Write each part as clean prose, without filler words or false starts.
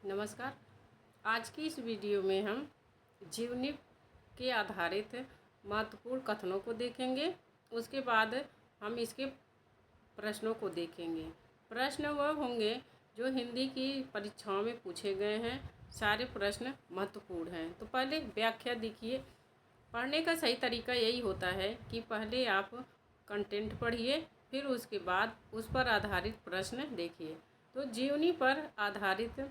नमस्कार। आज की इस वीडियो में हम जीवनी के आधारित महत्वपूर्ण कथनों को देखेंगे। उसके बाद हम इसके प्रश्नों को देखेंगे। प्रश्न वह होंगे जो हिंदी की परीक्षाओं में पूछे गए हैं। सारे प्रश्न महत्वपूर्ण हैं। तो पहले व्याख्या देखिए। पढ़ने का सही तरीका यही होता है कि पहले आप कंटेंट पढ़िए, फिर उसके बाद उस पर आधारित प्रश्न देखिए। तो जीवनी पर आधारित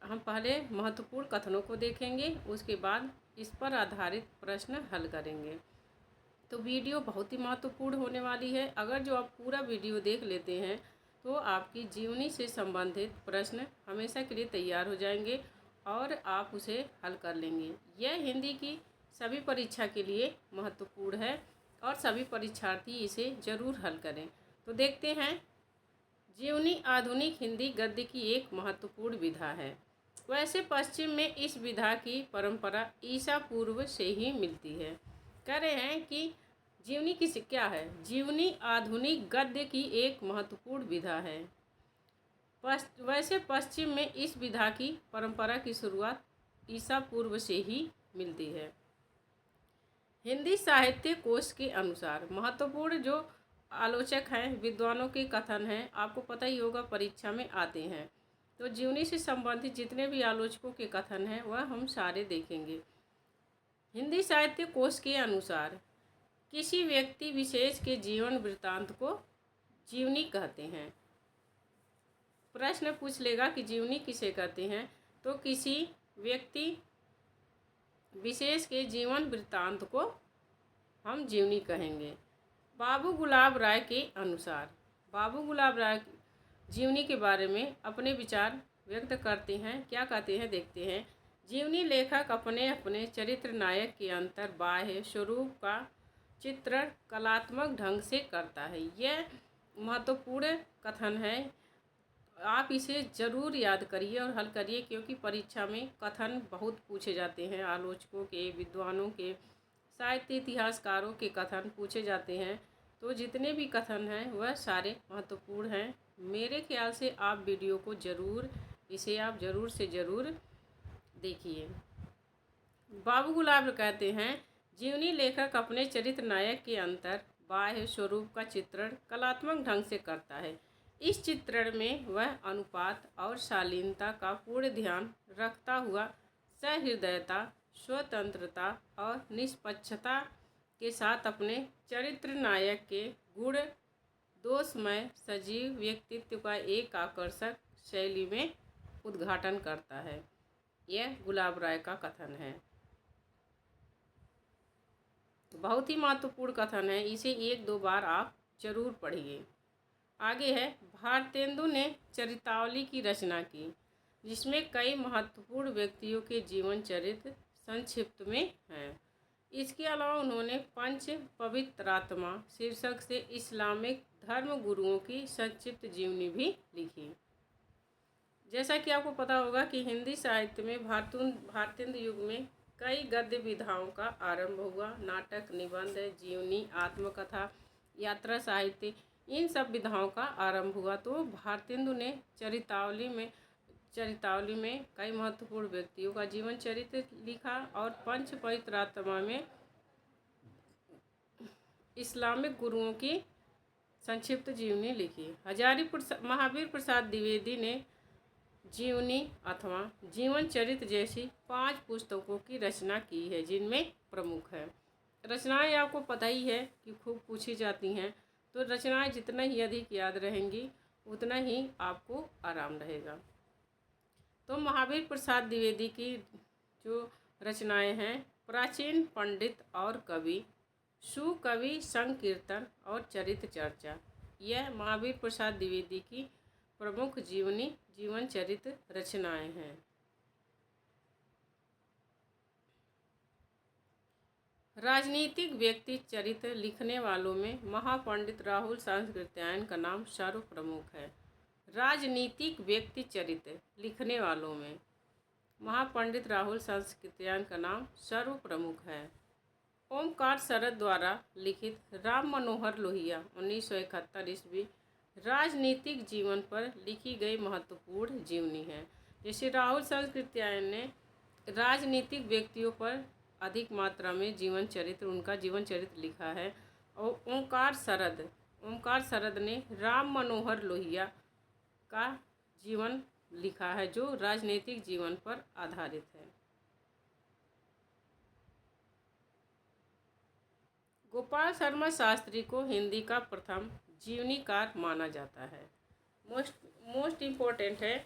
हम पहले महत्वपूर्ण कथनों को देखेंगे, उसके बाद इस पर आधारित प्रश्न हल करेंगे। तो वीडियो बहुत ही महत्वपूर्ण होने वाली है। अगर जो आप पूरा वीडियो देख लेते हैं तो आपकी जीवनी से संबंधित प्रश्न हमेशा के लिए तैयार हो जाएंगे और आप उसे हल कर लेंगे। यह हिंदी की सभी परीक्षा के लिए महत्वपूर्ण है और सभी परीक्षार्थी इसे ज़रूर हल करें। तो देखते हैं। जीवनी आधुनिक हिंदी गद्य की एक महत्वपूर्ण विधा है। वैसे पश्चिम में इस विधा की परंपरा ईसा पूर्व से ही मिलती है। कह रहे हैं कि जीवनी किस क्या है। जीवनी आधुनिक गद्य की एक महत्वपूर्ण विधा है। वैसे पश्चिम में इस विधा की परंपरा की शुरुआत ईसा पूर्व से ही मिलती है। हिंदी साहित्य कोश के अनुसार महत्वपूर्ण जो आलोचक हैं, विद्वानों के कथन हैं, आपको पता ही होगा परीक्षा में आते हैं। तो जीवनी से संबंधित जितने भी आलोचकों के कथन हैं वह हम सारे देखेंगे। हिंदी साहित्य कोश के अनुसार किसी व्यक्ति विशेष के जीवन वृत्तांत को जीवनी कहते हैं। प्रश्न पूछ लेगा कि जीवनी किसे कहते हैं, तो किसी व्यक्ति विशेष के जीवन वृत्तांत को हम जीवनी कहेंगे। बाबू गुलाब राय के अनुसार बाबू गुलाब राय जीवनी के बारे में अपने विचार व्यक्त करते हैं। क्या कहते हैं देखते हैं। जीवनी लेखक अपने अपने चरित्र नायक के अंतर बाह्य स्वरूप का चित्रण कलात्मक ढंग से करता है। यह महत्वपूर्ण कथन है। आप इसे ज़रूर याद करिए और हल करिए, क्योंकि परीक्षा में कथन बहुत पूछे जाते हैं। आलोचकों के, विद्वानों के, साहित्य इतिहासकारों के कथन पूछे जाते हैं। तो जितने भी कथन हैं वह सारे महत्वपूर्ण हैं। मेरे ख्याल से आप वीडियो को आप ज़रूर से ज़रूर देखिए। बाबू गुलाब कहते हैं, जीवनी लेखक अपने चरित्र नायक के अंतर बाह्य स्वरूप का चित्रण कलात्मक ढंग से करता है। इस चित्रण में वह अनुपात और शालीनता का पूर्ण ध्यान रखता हुआ सहृदयता, स्वतंत्रता और निष्पक्षता के साथ अपने चरित्र नायक के गुण दोषमय सजीव व्यक्तित्व का एक आकर्षक शैली में उद्घाटन करता है। यह गुलाब राय का कथन है। बहुत ही महत्वपूर्ण कथन है। इसे एक दो बार आप जरूर पढ़िए। आगे है, भारतेंदु ने चरितावली की रचना की, जिसमें कई महत्वपूर्ण व्यक्तियों के जीवन चरित्र संक्षिप्त में हैं। इसके अलावा उन्होंने पंच पवित्रात्मा शीर्षक से इस्लामिक धर्म गुरुओं की संक्षिप्त जीवनी भी लिखी। जैसा कि आपको पता होगा कि हिंदी साहित्य में भारतेंदु युग में कई गद्य विधाओं का आरंभ हुआ। नाटक, निबंध, जीवनी, आत्मकथा, यात्रा साहित्य, इन सब विधाओं का आरंभ हुआ। तो भारतेंदु ने चरितावली में कई महत्वपूर्ण व्यक्तियों का जीवन चरित्र लिखा और पंच पवित्रात्मा में इस्लामिक गुरुओं की संक्षिप्त जीवनी लिखी। महावीर प्रसाद द्विवेदी ने जीवनी अथवा जीवन चरित्र जैसी 5 पुस्तकों की रचना की है, जिनमें प्रमुख है। रचनाएं आपको पता ही है कि खूब पूछी जाती हैं। तो रचनाएं जितना ही अधिक याद रहेंगी उतना ही आपको आराम रहेगा। तो महावीर प्रसाद द्विवेदी की जो रचनाएं हैं, प्राचीन पंडित और कवि, सुकवि संकीर्तन और चरित्र चर्चा, यह महावीर प्रसाद द्विवेदी की प्रमुख जीवन चरित्र रचनाएं हैं। राजनीतिक व्यक्ति चरित्र लिखने वालों में महापंडित राहुल सांस्कृत्यायन का नाम सर्व प्रमुख है। राजनीतिक व्यक्ति चरित्र लिखने वालों में महापंडित राहुल सांस्कृत्यायन का नाम सर्व प्रमुख है। ओमकार शरद द्वारा लिखित राम मनोहर लोहिया 1971 ईस्वी राजनीतिक जीवन पर लिखी गई महत्वपूर्ण जीवनी है। जैसे राहुल संस्कृत्यायन ने राजनीतिक व्यक्तियों पर अधिक मात्रा में उनका जीवन चरित्र लिखा है। और ओंकार शरद ने राम मनोहर लोहिया का जीवन लिखा है, जो राजनीतिक जीवन पर आधारित है। गोपाल शर्मा शास्त्री को हिंदी का प्रथम जीवनीकार माना जाता है। मोस्ट इम्पोर्टेंट है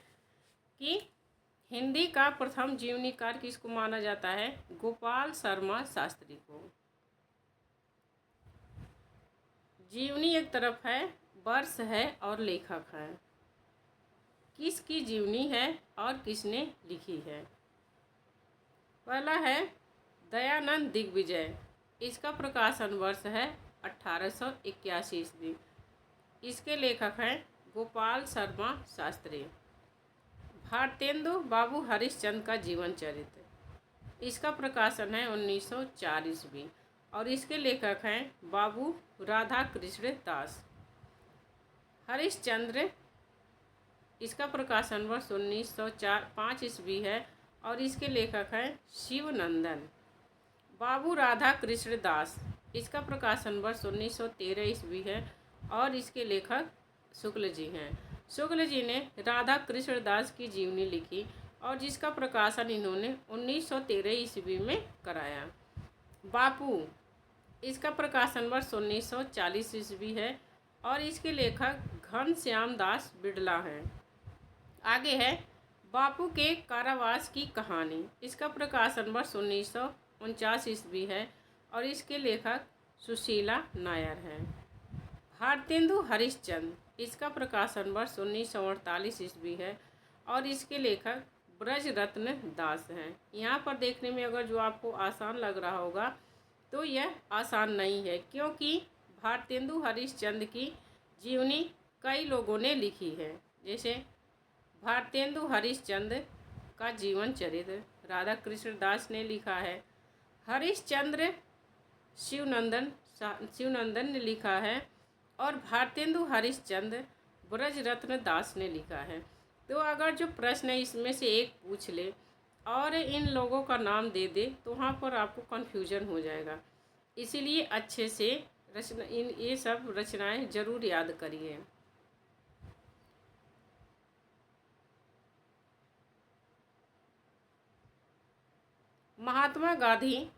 कि हिंदी का प्रथम जीवनीकार किसको माना जाता है? गोपाल शर्मा शास्त्री को। जीवनी एक तरफ है, वर्ष है और लेखक है। किसकी जीवनी है और किसने लिखी है? पहला है दयानंद दिग्विजय। इसका प्रकाशन वर्ष है 1881 ईस्वी। इसके लेखक हैं गोपाल शर्मा शास्त्री। भारतेंदु बाबू हरिश्चंद्र का जीवन चरित्र, इसका प्रकाशन है 1904 ईस्वी और इसके लेखक हैं बाबू राधा कृष्ण दास। हरिश्चंद्र, इसका प्रकाशन वर्ष 1905 ईस्वी है और इसके लेखक हैं शिवनंदन। बाबू राधा कृष्ण दास, इसका प्रकाशन वर्ष 1913 ईस्वी है और इसके लेखक शुक्ल जी हैं। शुक्ल जी ने राधा कृष्ण दास की जीवनी लिखी और जिसका प्रकाशन इन्होंने 1913 ईस्वी में कराया। बापू, इसका प्रकाशन वर्ष 1940 ईस्वी है और इसके लेखक घनश्याम दास बिड़ला हैं। आगे है बापू के कारावास की कहानी, इसका प्रकाशन वर्ष 1949 ईस्वी है और इसके लेखक सुशीला नायर हैं। भारतेंदु हरिश्चंद्र, इसका प्रकाशन वर्ष 1948 ईस्वी है और इसके लेखक ब्रजरत्न दास हैं। यहाँ पर देखने में अगर जो आपको आसान लग रहा होगा तो यह आसान नहीं है, क्योंकि भारतेंदु हरिश्चंद्र की जीवनी कई लोगों ने लिखी है। जैसे भारतेंदु हरिश्चंद्र का जीवन चरित्र राधा कृष्ण दास ने लिखा है। हरिश्चंद्र शिवनंदन ने लिखा है और भारतेंदु हरिश्चंद्र ब्रजरत्न दास ने लिखा है। तो अगर जो प्रश्न है इसमें से एक पूछ ले और इन लोगों का नाम दे दे तो वहाँ पर आपको कन्फ्यूजन हो जाएगा। इसीलिए अच्छे से ये सब रचनाएं जरूर याद करिए। महात्मा गांधी,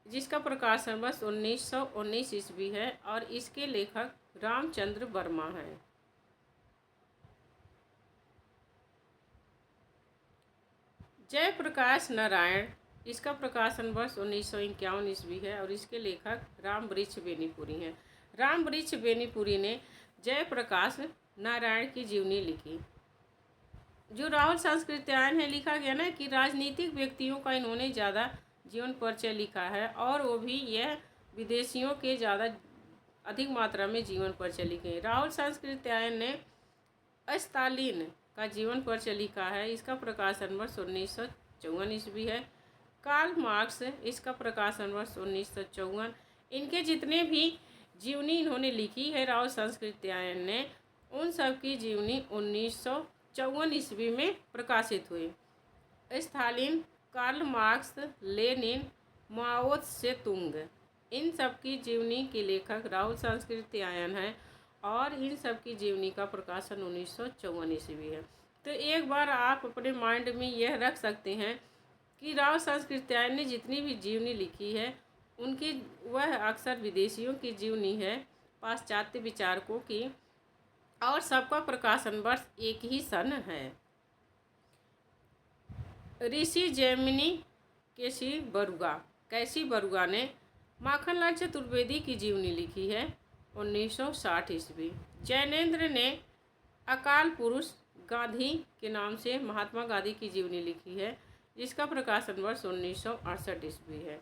जिसका प्रकाशन वर्ष 1919 ईस्वी है और इसके लेखक रामचंद्र वर्मा हैं। जयप्रकाश नारायण, इसका प्रकाशन वर्ष 1951 ईस्वी है और इसके लेखक रामवृक्ष बेनीपुरी हैं। रामवृक्ष बेनीपुरी ने जयप्रकाश नारायण की जीवनी लिखी। जो राहुल संस्कृत्यायन है, लिखा गया ना कि राजनीतिक व्यक्तियों का इन्होंने ज़्यादा जीवन परिचय लिखा है और वो भी यह विदेशियों के ज़्यादा अधिक मात्रा में जीवन परिचय लिखे हैं। राहुल संस्कृत्यायन ने स्टालिन का जीवन परिचय लिखा है। इसका प्रकाशन वर्ष 1954 ईस्वी है। कार्ल मार्क्स, इसका प्रकाशन वर्ष 1954। इनके जितने भी जीवनी इन्होंने लिखी है राहुल संस्कृत्यायन ने, उन सब की जीवनी 1954 ईस्वी में प्रकाशित हुई। स्टालिन, कार्ल मार्क्स, लेनिन, माओ त्से-तुंग, इन सब की जीवनी के लेखक राहुल संस्कृत्यायन है और इन सब की जीवनी का प्रकाशन 1954 ईस्वी है। तो एक बार आप अपने माइंड में यह रख सकते हैं कि राहुल संस्कृत्यायन ने जितनी भी जीवनी लिखी है उनकी वह अक्सर विदेशियों की जीवनी है, पाश्चात्य विचारकों की, और सबका प्रकाशन वर्ष एक ही सन है। ऋषि जैमिनी कैसी बरुआ ने माखनलाल चतुर्वेदी की जीवनी लिखी है 1960 ईस्वी। जैनेन्द्र ने अकाल पुरुष गांधी के नाम से महात्मा गांधी की जीवनी लिखी है, जिसका प्रकाशन वर्ष 1968 ईस्वी है।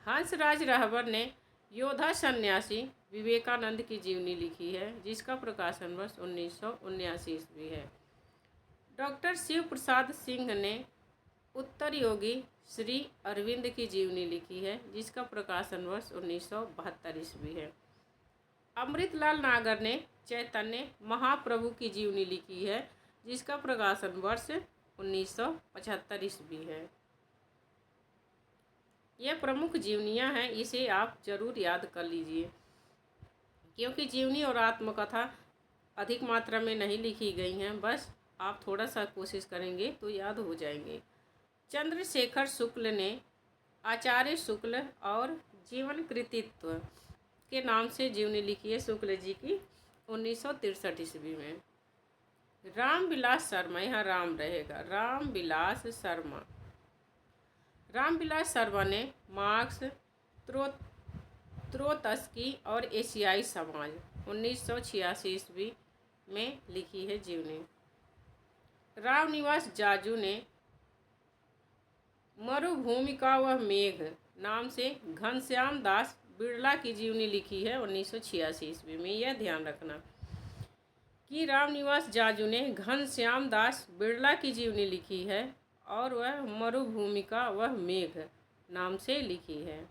हंसराज रहबर ने योद्धा सन्यासी विवेकानंद की जीवनी लिखी है, जिसका प्रकाशन वर्ष 1979 ईस्वी है। डॉक्टर शिव प्रसाद सिंह ने उत्तर योगी श्री अरविंद की जीवनी लिखी है, जिसका प्रकाशन वर्ष 1972 ईस्वी है। अमृतलाल नागर ने चैतन्य महाप्रभु की जीवनी लिखी है, जिसका प्रकाशन वर्ष 1975 ईस्वी है। यह प्रमुख जीवनियाँ हैं, इसे आप जरूर याद कर लीजिए, क्योंकि जीवनी और आत्मकथा अधिक मात्रा में नहीं लिखी गई हैं, बस आप थोड़ा सा कोशिश करेंगे तो याद हो जाएंगे। चंद्रशेखर शुक्ल ने आचार्य शुक्ल और जीवन कृतित्व के नाम से जीवनी लिखी है शुक्ल जी की 1963 ईस्वी में। रामविलास शर्मा, यहाँ राम रहेगा, रामविलास शर्मा। रामविलास शर्मा ने मार्क्स, त्रोत्स्की और एशियाई समाज 1986 ईस्वी में लिखी है जीवनी। रामनिवास जाजू ने मरुभूमि का वह मेघ नाम से घनश्याम दास बिड़ला की जीवनी लिखी है 1986 ईस्वी में। यह ध्यान रखना कि रामनिवास जाजू ने घनश्याम दास बिड़ला की जीवनी लिखी है और वह मरुभूमि का वह मेघ नाम से लिखी है।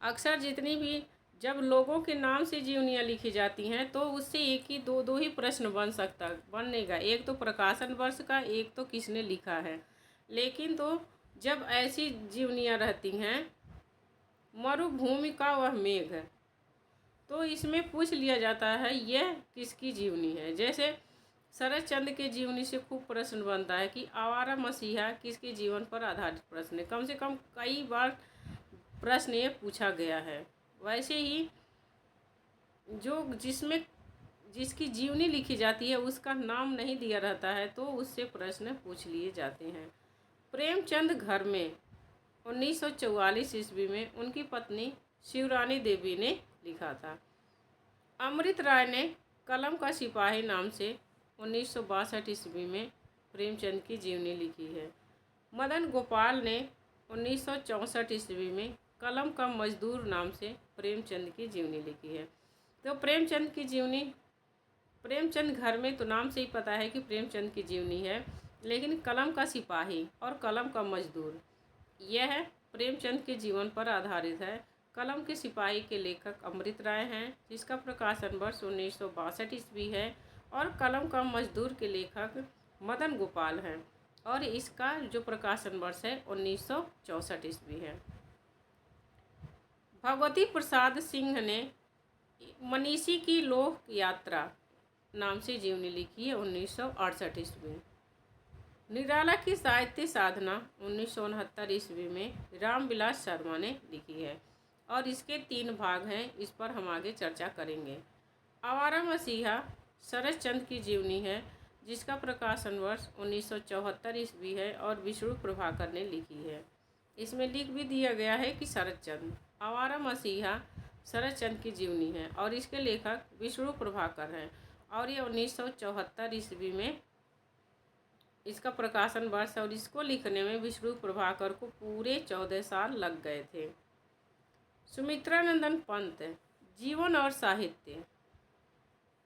अक्सर जितनी भी जब लोगों के नाम से जीवनियाँ लिखी जाती हैं तो उससे एक ही दो ही प्रश्न बनेगा, एक तो प्रकाशन वर्ष का, एक तो किसने लिखा है। लेकिन तो जब ऐसी जीवनियाँ रहती हैं मरुभूमि का वह मेघ, तो इसमें पूछ लिया जाता है यह किसकी जीवनी है। जैसे शरद चंद्र के जीवनी से खूब प्रश्न बनता है कि आवारा मसीहा किसके जीवन पर आधारित प्रश्न है। कम से कम कई बार प्रश्न ये पूछा गया है। वैसे ही जिसकी जीवनी लिखी जाती है उसका नाम नहीं दिया रहता है तो उससे प्रश्न पूछ लिए जाते हैं। प्रेमचंद घर में 1944 ईस्वी में उनकी पत्नी शिवरानी देवी ने लिखा था। अमृत राय ने कलम का सिपाही नाम से 1962 ईस्वी में प्रेमचंद की जीवनी लिखी है। मदन गोपाल ने 1964 ईस्वी में कलम का मजदूर नाम से प्रेमचंद की जीवनी लिखी है। तो प्रेमचंद की जीवनी, प्रेमचंद घर में तो नाम से ही पता है कि प्रेमचंद की जीवनी है, लेकिन कलम का सिपाही और कलम का मजदूर यह प्रेमचंद के जीवन पर आधारित है। कलम के सिपाही के लेखक अमृत राय हैं, जिसका प्रकाशन वर्ष 1962 ईस्वी है, और कलम का मजदूर के लेखक मदन गोपाल हैं और इसका जो प्रकाशन वर्ष है 1964 ईस्वी है। भगवती प्रसाद सिंह ने मनीषी की लोक यात्रा नाम से जीवनी लिखी है 1968 ईस्वी। निराला की साहित्य साधना 1969 ईस्वी में रामविलास शर्मा ने लिखी है और इसके 3 भाग हैं, इस पर हम आगे चर्चा करेंगे। आवारा मसीहा शरद चंद्र की जीवनी है, जिसका प्रकाशन वर्ष 1974 ईस्वी है और विष्णु प्रभाकर ने लिखी है। इसमें लिख भी दिया गया है कि शरद चंद्र, आवारा मसीहा शरद चंद्र की जीवनी है और इसके लेखक विष्णु प्रभाकर हैं और ये 1974 ईस्वी में इसका प्रकाशन वर्ष, और इसको लिखने में विष्णु प्रभाकर को पूरे 14 साल लग गए थे। सुमित्रानंदन पंत जीवन और साहित्य,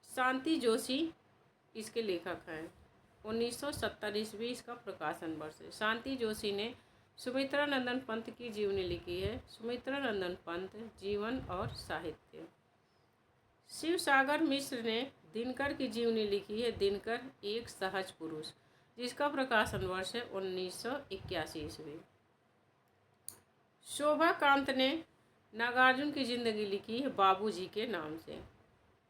शांति जोशी इसके लेखक हैं। 1970 ईस्वी इसका प्रकाशन वर्ष है। शांति जोशी ने सुमित्रानंदन पंत की जीवनी लिखी है। सुमित्रानंदन पंत जीवन और साहित्य। शिवसागर मिश्र ने दिनकर की जीवनी लिखी है। दिनकर एक सहज पुरुष, जिसका प्रकाशन वर्ष है 1981 ईस्वी। शोभा कांत ने नागार्जुन की जिंदगी लिखी है बाबूजी के नाम से।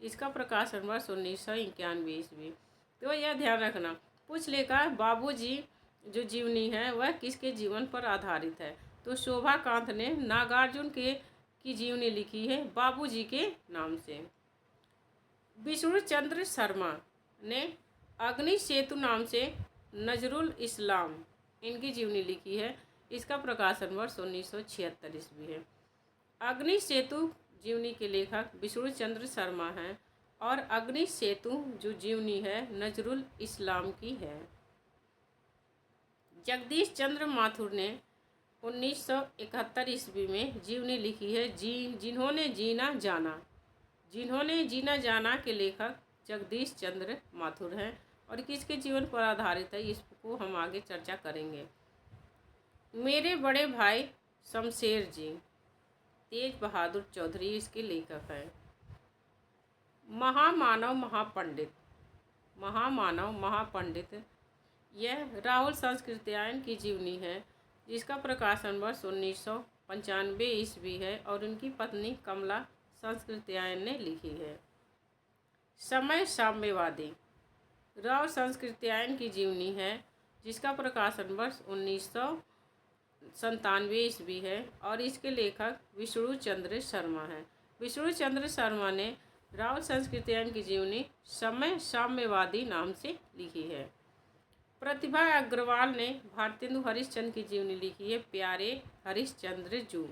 इसका प्रकाशन वर्ष 1991 ईस्वी। तो यह ध्यान रखना, पूछ लेगा बाबूजी जो जीवनी है वह किसके जीवन पर आधारित है। तो शोभा कांत ने नागार्जुन की जीवनी लिखी है बाबूजी के नाम से। विष्णु चंद्र शर्मा ने अग्नि सेतु नाम से नजरुल इस्लाम इनकी जीवनी लिखी है। इसका प्रकाशन वर्ष 1976 ईस्वी है। अग्नि सेतु जीवनी के लेखक विष्णु चंद्र शर्मा हैं और अग्नि सेतु जो जीवनी है नजरुल इस्लाम की है। जगदीश चंद्र माथुर ने 1971 ईस्वी में जीवनी लिखी है जिन्होंने जीना जाना के लेखक जगदीश चंद्र माथुर हैं और किसके जीवन पर आधारित है इसको हम आगे चर्चा करेंगे। मेरे बड़े भाई शमशेर जी, तेज बहादुर चौधरी इसके लेखक हैं। महामानव महापंडित महामानव, महापंडित। यह राहुल संस्कृत्यायन की जीवनी है, जिसका प्रकाशन वर्ष 1995 ईस्वी है और उनकी पत्नी कमला संस्कृत्यायन ने लिखी है। समय साम्यवादी राहुल संस्कृत्यायन की जीवनी है, जिसका प्रकाशन वर्ष 1997 ईस्वी है और इसके लेखक विष्णु चंद्र शर्मा हैं। विष्णु चंद्र शर्मा ने राहुल संस्कृत्यायन की जीवनी समय साम्यवादी नाम से लिखी है। प्रतिभा अग्रवाल ने भारतेंदु हरिश्चंद्र की जीवनी लिखी है, प्यारे हरिश्चंद्र जू।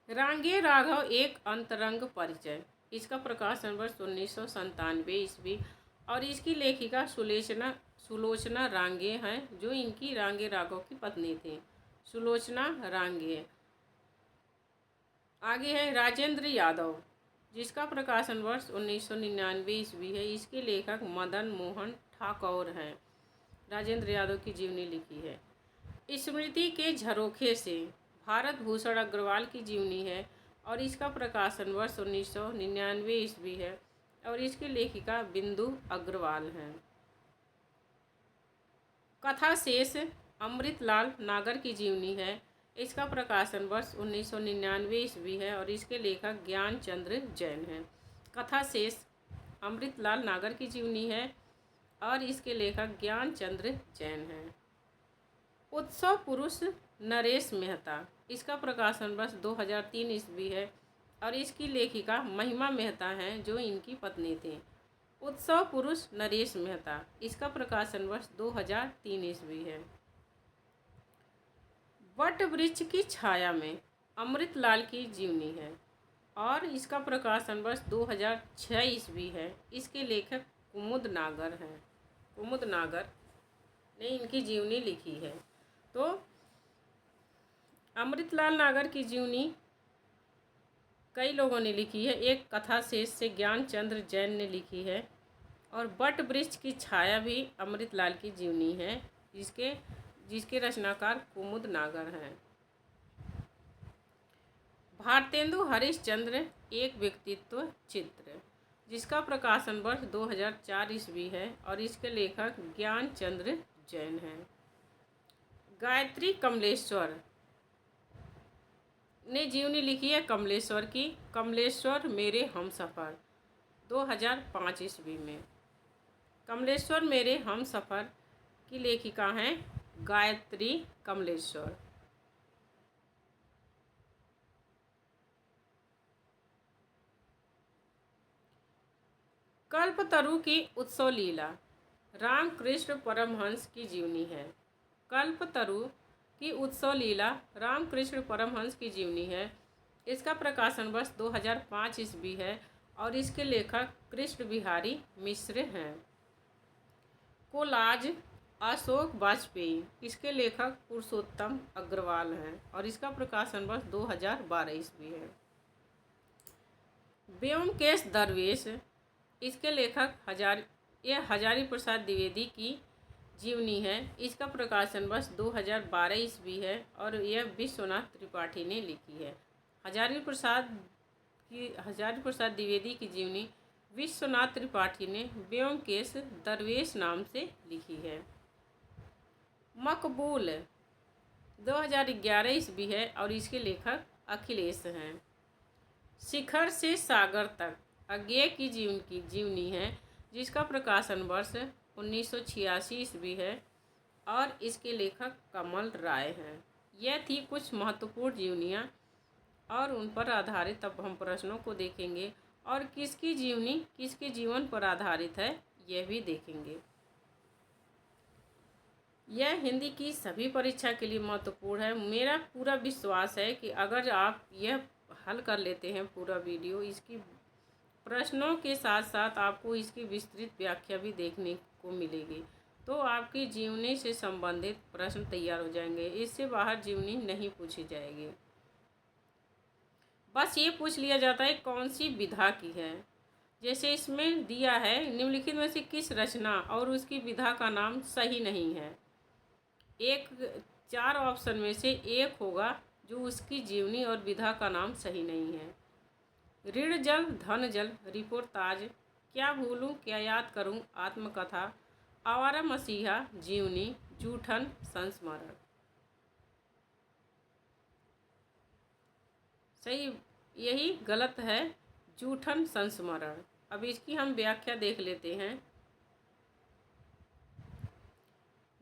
रांगे राघव एक अंतरंग परिचय, इसका प्रकाशन वर्ष 1997 ईस्वी और इसकी लेखिका सुलोचना रांगे हैं, जो इनकी रांगे राघव की पत्नी थी, सुलोचना रांगे। आगे है राजेंद्र यादव, जिसका प्रकाशन वर्ष 1999 ईस्वी है। इसके लेखक मदन मोहन ठाकुर हैं। राजेंद्र यादव की जीवनी लिखी है। स्मृति के झरोखे से भारत भूषण अग्रवाल की जीवनी है और इसका प्रकाशन वर्ष 1999 ईस्वी है और इसकी लेखिका बिंदु अग्रवाल हैं। कथा शेष अमृतलाल नागर की जीवनी है, इसका प्रकाशन वर्ष 1999 ईस्वी है और इसके लेखक ज्ञानचंद्र जैन हैं। कथा शेष अमृतलाल नागर की जीवनी है और इसके लेखक ज्ञानचंद्र जैन हैं। उत्सव पुरुष नरेश मेहता, इसका प्रकाशन वर्ष 2003 ईस्वी है और इसकी लेखिका महिमा मेहता हैं, जो इनकी पत्नी थी। उत्सव पुरुष नरेश मेहता, इसका प्रकाशन वर्ष 2003 ईस्वी है। वट वृक्ष की छाया में अमृतलाल की जीवनी है और इसका प्रकाशन वर्ष 2006 ईस्वी है। इसके लेखक कुमुद नागर हैं। कुमुद नागर ने इनकी जीवनी लिखी है। तो अमृतलाल नागर की जीवनी कई लोगों ने लिखी है। एक कथा शेष से ज्ञानचंद्र जैन ने लिखी है और वट वृक्ष की छाया भी अमृतलाल की जीवनी है, जिसके रचनाकार कुमुद नागर हैं। भारतेंदु हरिश्चंद्र एक व्यक्तित्व चित्र, जिसका प्रकाशन वर्ष 2004 ईस्वी है और इसके लेखक ज्ञानचंद्र जैन हैं। गायत्री कमलेश्वर ने जीवनी लिखी है कमलेश्वर की, कमलेश्वर मेरे हमसफ़र, 2005 ईस्वी में। कमलेश्वर मेरे हमसफ़र की लेखिका हैं गायत्री कमलेश्वर। कल्पतरु की उत्सव लीला रामकृष्ण परमहंस की जीवनी है। कल्पतरु की उत्सव लीला रामकृष्ण परमहंस की जीवनी है। इसका प्रकाशन वर्ष 2005 ईस्वी है और इसके लेखक कृष्ण बिहारी मिश्र हैं। कोलाज अशोक वाजपेयी, इसके लेखक पुरुषोत्तम अग्रवाल हैं और इसका प्रकाशन वर्ष 2012 ईस्वी है। व्योमकेश दरवेश, इसके लेखक हजारी प्रसाद द्विवेदी की जीवनी है। इसका प्रकाशन वर्ष 2012 ईस्वी है और यह विश्वनाथ त्रिपाठी ने लिखी है। हजारी प्रसाद द्विवेदी की जीवनी विश्वनाथ त्रिपाठी ने व्योमकेश दरवेश नाम से लिखी है। मकबूल 2011 ईस्वी है और इसके लेखक अखिलेश हैं। शिखर से सागर तक अज्ञेय की जीवनी है, जिसका प्रकाशन वर्ष 1986 ईस्वी है और इसके लेखक कमल राय हैं। यह थी कुछ महत्वपूर्ण जीवनियाँ और उन पर आधारित अब हम प्रश्नों को देखेंगे और किसकी जीवनी किसके जीवन पर आधारित है यह भी देखेंगे। यह हिंदी की सभी परीक्षा के लिए महत्वपूर्ण है। मेरा पूरा विश्वास है कि अगर आप यह हल कर लेते हैं पूरा वीडियो, इसकी प्रश्नों के साथ साथ आपको इसकी विस्तृत व्याख्या भी देखने को मिलेगी, तो आपकी जीवनी से संबंधित प्रश्न तैयार हो जाएंगे। इससे बाहर जीवनी नहीं पूछी जाएगी। बस ये पूछ लिया जाता है कौन सी विधा की है। जैसे इसमें दिया है निम्नलिखित में से किस रचना और उसकी विधा का नाम सही नहीं है। 4 ऑप्शन में से एक होगा जो उसकी जीवनी और विधा का नाम सही नहीं है। ऋण जल धन जल रिपोर्ताज, क्या भूलूं क्या याद करूं आत्मकथा, आवारा मसीहा जीवनी, जूठन संस्मरण। सही, यही गलत है, जूठन संस्मरण। अब इसकी हम व्याख्या देख लेते हैं।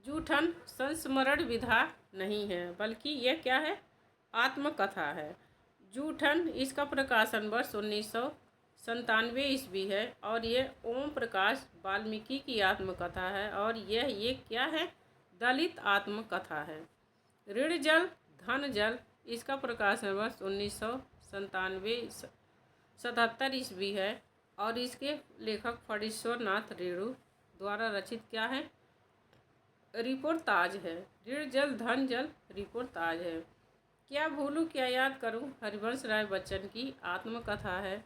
जूठन संस्मरण विधा नहीं है, बल्कि यह क्या है, आत्मकथा है। जूठन, इसका प्रकाशन वर्ष 1997 ईस्वी है और यह ओम प्रकाश वाल्मीकि की आत्मकथा है और ये क्या है, दलित आत्मकथा है। ऋण जल धन जल, इसका प्रकाशन वर्ष 1997 ईस्वी है और इसके लेखक फणीश्वर नाथ रेणु द्वारा रचित क्या है, रिपोर्ताज है। ऋण जल धन जल रिपोर्ताज है। क्या भूलूं क्या याद करूं हरिवंश राय बच्चन की आत्मकथा है।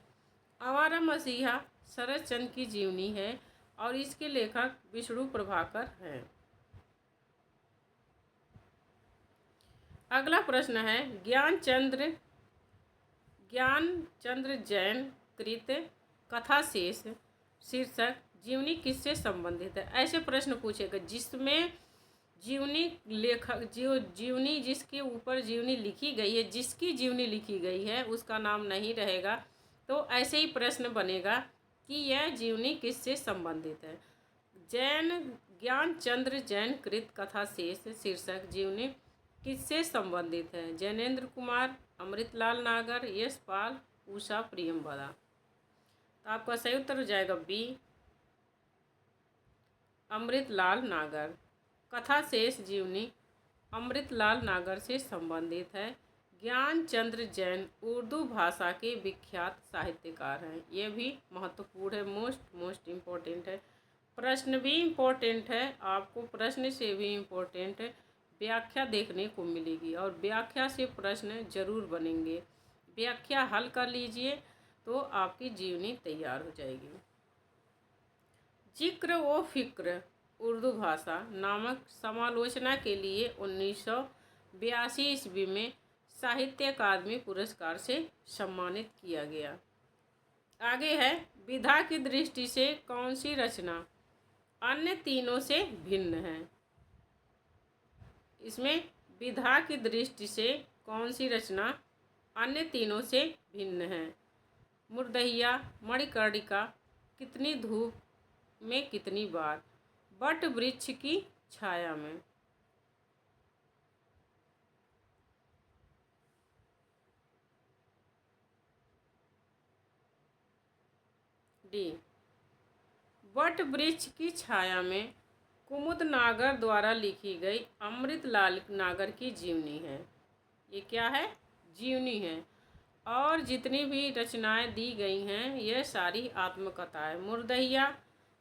आवारा मसीहा शरद चंद्र की जीवनी है और इसके लेखक विष्णु प्रभाकर हैं। अगला प्रश्न है, ज्ञानचंद्र जैन कृत कथा शेष शीर्षक जीवनी किससे संबंधित है। ऐसे प्रश्न पूछेगा जिसमें जीवनी लेखक जीवनी जिसके ऊपर जीवनी लिखी गई है, जिसकी जीवनी लिखी गई है उसका नाम नहीं रहेगा, तो ऐसे ही प्रश्न बनेगा कि यह जीवनी किससे संबंधित है। ज्ञानचंद्र जैन कृत कथा शेष शीर्षक जीवनी किससे संबंधित है। जैनेन्द्र कुमार, अमृतलाल नागर, यशपाल, उषा प्रियमवदा। तो आपका सही उत्तर हो जाएगा बी, अमृतलाल नागर। कथा शेष जीवनी अमृतलाल नागर से संबंधित है। ज्ञानचंद्र जैन उर्दू भाषा के विख्यात साहित्यकार हैं। ये भी महत्वपूर्ण है, मोस्ट इम्पोर्टेंट है। प्रश्न भी इम्पोर्टेंट है, आपको प्रश्न से भी इम्पोर्टेंट व्याख्या देखने को मिलेगी और व्याख्या से प्रश्न जरूर बनेंगे। व्याख्या हल कर लीजिए तो आपकी जीवनी तैयार हो जाएगी। जिक्र व फिक्र उर्दू भाषा नामक समालोचना के लिए 1982 ईस्वी में साहित्य अकादमी पुरस्कार से सम्मानित किया गया। आगे है, विधा की दृष्टि से कौन सी रचना अन्य तीनों से भिन्न है। इसमें विधा की दृष्टि से कौन सी रचना अन्य तीनों से भिन्न है। मुर्दहिया, मणिकर्णिका, कितनी धूप में कितनी बार, बट वृक्ष की छाया में। डी, बट वृक्ष की छाया में कुमुद नागर द्वारा लिखी गई अमृतलाल नागर की जीवनी है। ये क्या है, जीवनी है। और जितनी भी रचनाएं दी गई हैं यह सारी आत्मकथा है। मुर्दहिया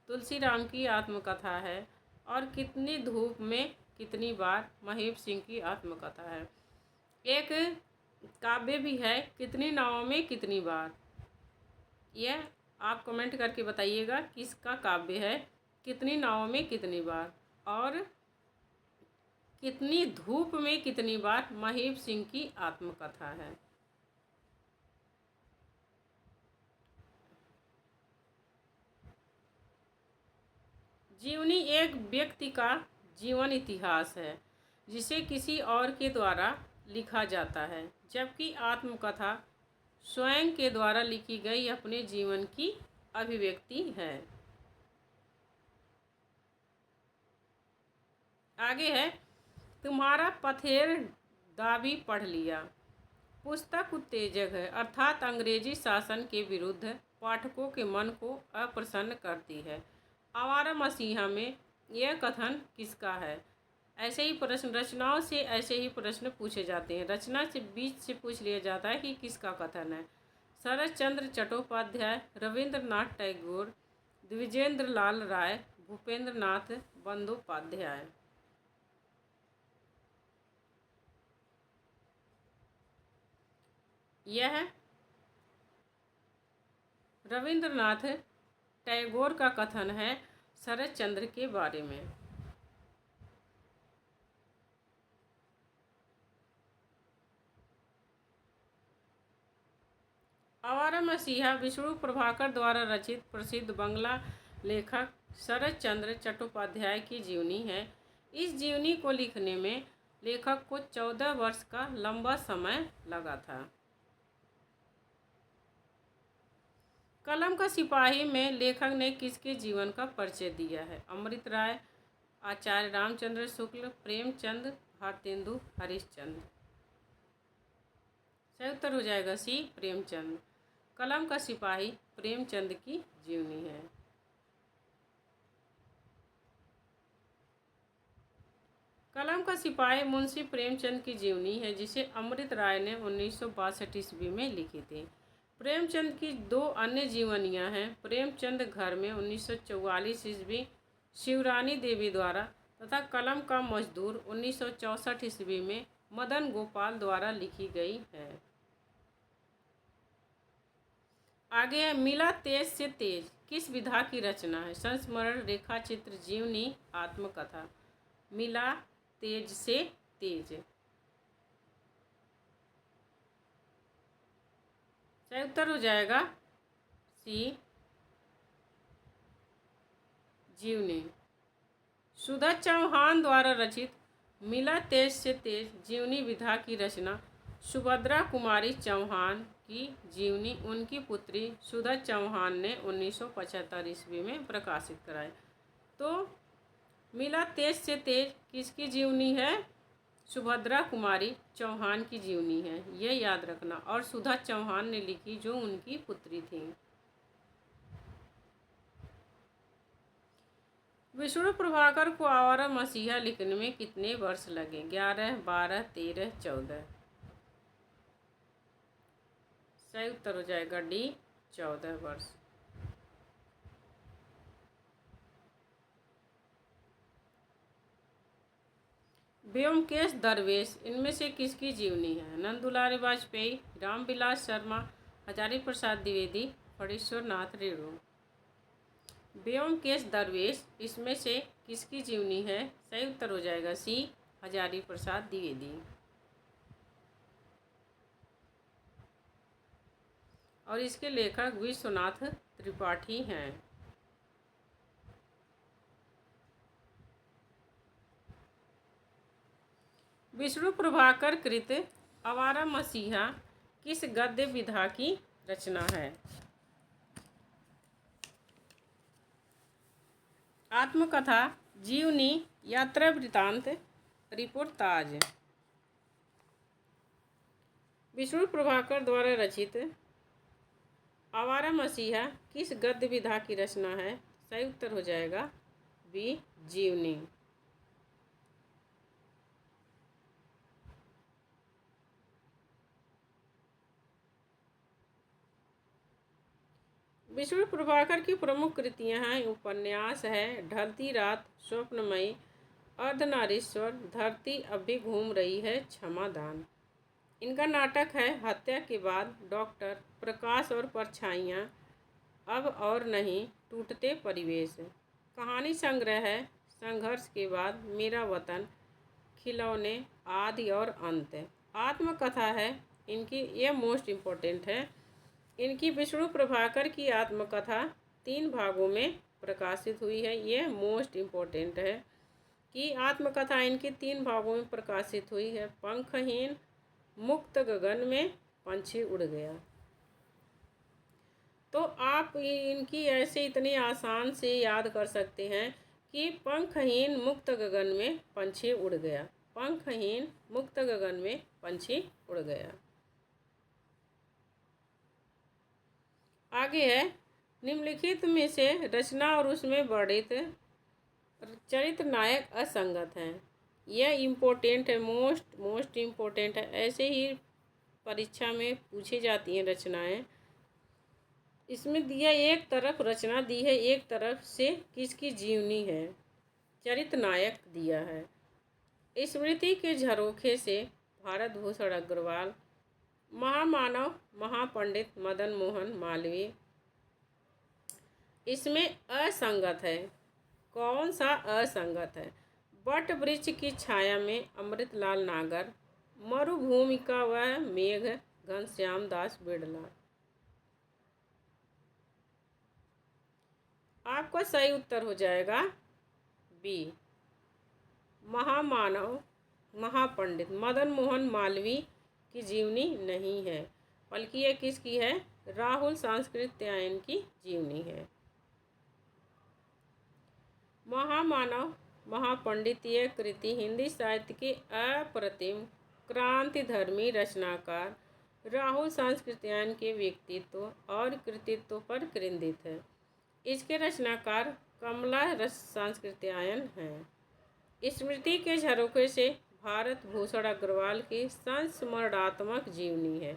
तुलसीराम की आत्मकथा है और कितनी धूप में कितनी बार महेश सिंह की आत्मकथा है। एक काव्य भी है, कितनी नावों में कितनी बार। यह आप कमेंट करके बताइएगा किसका काव्य है, कितनी नावों में कितनी बार और कितनी धूप में कितनी बार महेश सिंह की आत्मकथा है। जीवनी एक व्यक्ति का जीवन इतिहास है जिसे किसी और के द्वारा लिखा जाता है, जबकि आत्मकथा स्वयं के द्वारा लिखी गई अपने जीवन की अभिव्यक्ति है। आगे है, तुम्हारा पथेर दावी पढ़ लिया। पुस्तक उत्तेजक है, अर्थात अंग्रेजी शासन के विरुद्ध पाठकों के मन को अप्रसन्न करती है। आवारा मसीहा में यह कथन किसका है। ऐसे ही प्रश्न रचनाओं से ऐसे ही प्रश्न पूछे जाते हैं। रचना से बीच से पूछ लिया जाता है कि किसका कथन है। शरद चंद्र चट्टोपाध्याय, रविंद्रनाथ टैगोर, द्विजेंद्र लाल राय, भूपेंद्र नाथ बंदोपाध्याय। यह रविंद्रनाथ टैगोर का कथन है शरद चंद्र के बारे में। आवारा मसीहा विष्णु प्रभाकर द्वारा रचित प्रसिद्ध बंगला लेखक शरत चंद्र चट्टोपाध्याय की जीवनी है। इस जीवनी को लिखने में लेखक को 14 वर्ष का लंबा समय लगा था। कलम का सिपाही में लेखक ने किसके जीवन का परिचय दिया है? अमृत राय, आचार्य रामचंद्र शुक्ल, प्रेमचंद, भारतेंदु हरिश्चंद्र। सही उत्तर हो जाएगा सी, प्रेमचंद। कलम का सिपाही प्रेमचंद की जीवनी है। कलम का सिपाही मुंशी प्रेमचंद की जीवनी है, जिसे अमृत राय ने 1962 ईस्वी में लिखी थी। प्रेमचंद की दो अन्य जीवनियां हैं, प्रेमचंद घर में 1944 ईस्वी शिवरानी देवी द्वारा तथा कलम का मजदूर 1964 ईस्वी में मदन गोपाल द्वारा लिखी गई है। आगे है मिला तेज से तेज किस विधा की रचना है? संस्मरण, रेखा चित्र, जीवनी, आत्मकथा। मिला तेज से तेज। सही उत्तर हो जाएगा सी, जीवनी। सुधा चौहान द्वारा रचित मिला तेज से तेज जीवनी विधा की रचना सुभद्रा कुमारी चौहान की जीवनी उनकी पुत्री सुधा चौहान ने 1975 ईस्वी में प्रकाशित कराई। तो मिला तेज से तेज किसकी जीवनी है? सुभद्रा कुमारी चौहान की जीवनी है, ये याद रखना। और सुधा चौहान ने लिखी, जो उनकी पुत्री थी। विष्णु प्रभाकर को आवारा मसीहा लिखने में कितने वर्ष लगे? 11, 12, 13, 14। सही उत्तर हो जाएगा डी, 14 वर्ष। व्योमकेश दरवेश इनमें से किसकी जीवनी है? नंदुलाल वाजपेयी, रामविलास शर्मा, हजारी प्रसाद द्विवेदी, फणीश्वर नाथ रेणु। व्योमकेश दरवेश इसमें से किसकी जीवनी है? सही उत्तर हो जाएगा सी, हजारी प्रसाद द्विवेदी। और इसके लेखक विश्वनाथ त्रिपाठी हैं। विष्णु प्रभाकर कृत आवारा मसीहा किस गद्य विधा की रचना है? आत्मकथा, जीवनी, यात्रा वृतांत, रिपोर्टाज। विष्णु प्रभाकर द्वारा रचित आवारा मसीहा किस गद्य विधा की रचना है? सही उत्तर हो जाएगा बी, जीवनी। विष्णु प्रभाकर की प्रमुख कृतियां हैं, उपन्यास है ढलती रात, स्वप्नमयी, अर्धनारीश्वर, धरती अब भी घूम रही है, क्षमादान। इनका नाटक है हत्या के बाद, डॉक्टर, प्रकाश और परछाइयाँ, अब और नहीं, टूटते परिवेश। कहानी संग्रह है संघर्ष के बाद, मेरा वतन, खिलौने, आदि और अंत। आत्मकथा है इनकी, ये मोस्ट इम्पोर्टेंट है। इनकी विष्णु प्रभाकर की आत्मकथा 3 भागों में प्रकाशित हुई है। ये मोस्ट इम्पोर्टेंट है कि आत्मकथा इनकी 3 भागों में प्रकाशित हुई है। पंखहीन, मुक्त गगन में पंछी उड़ गया। तो आप इनकी ऐसे इतनी आसान से याद कर सकते हैं कि पंखहीन मुक्त गगन में पंछी उड़ गया। पंखहीन मुक्त गगन में पंछी उड़ गया। आगे है निम्नलिखित में से रचना और उसमें वर्णित चरित्र नायक असंगत हैं। यह इम्पोर्टेंट है, मोस्ट इम्पोर्टेंट है। ऐसे ही परीक्षा में पूछी जाती हैं रचनाएं। इसमें दिया एक तरफ रचना दी है, एक तरफ से किसकी जीवनी है, चरित्र नायक दिया है। स्मृति के झरोखे से भारत भूषण अग्रवाल, महामानव महापंडित मदन मोहन मालवीय। इसमें असंगत है, कौन सा असंगत है? वट वृक्ष की छाया में अमृतलाल नागर, मरुभूमि का वह मेघ घनश्याम दास बिड़ला। आपका सही उत्तर हो जाएगा बी, महामानव महापंडित मदन मोहन मालवीय की जीवनी नहीं है, बल्कि यह किसकी है? राहुल सांकृत्यायन की जीवनी है। महामानव महापंडित यह कृति हिंदी साहित्य के अप्रतिम क्रांतिधर्मी रचनाकार राहुल सांकृत्यायन के व्यक्तित्व और कृतित्व पर केंद्रित है। इसके रचनाकार कमला सांकृत्यायन हैं। स्मृति के झरोखे से भारत भूषण अग्रवाल की संस्मरणात्मक जीवनी है,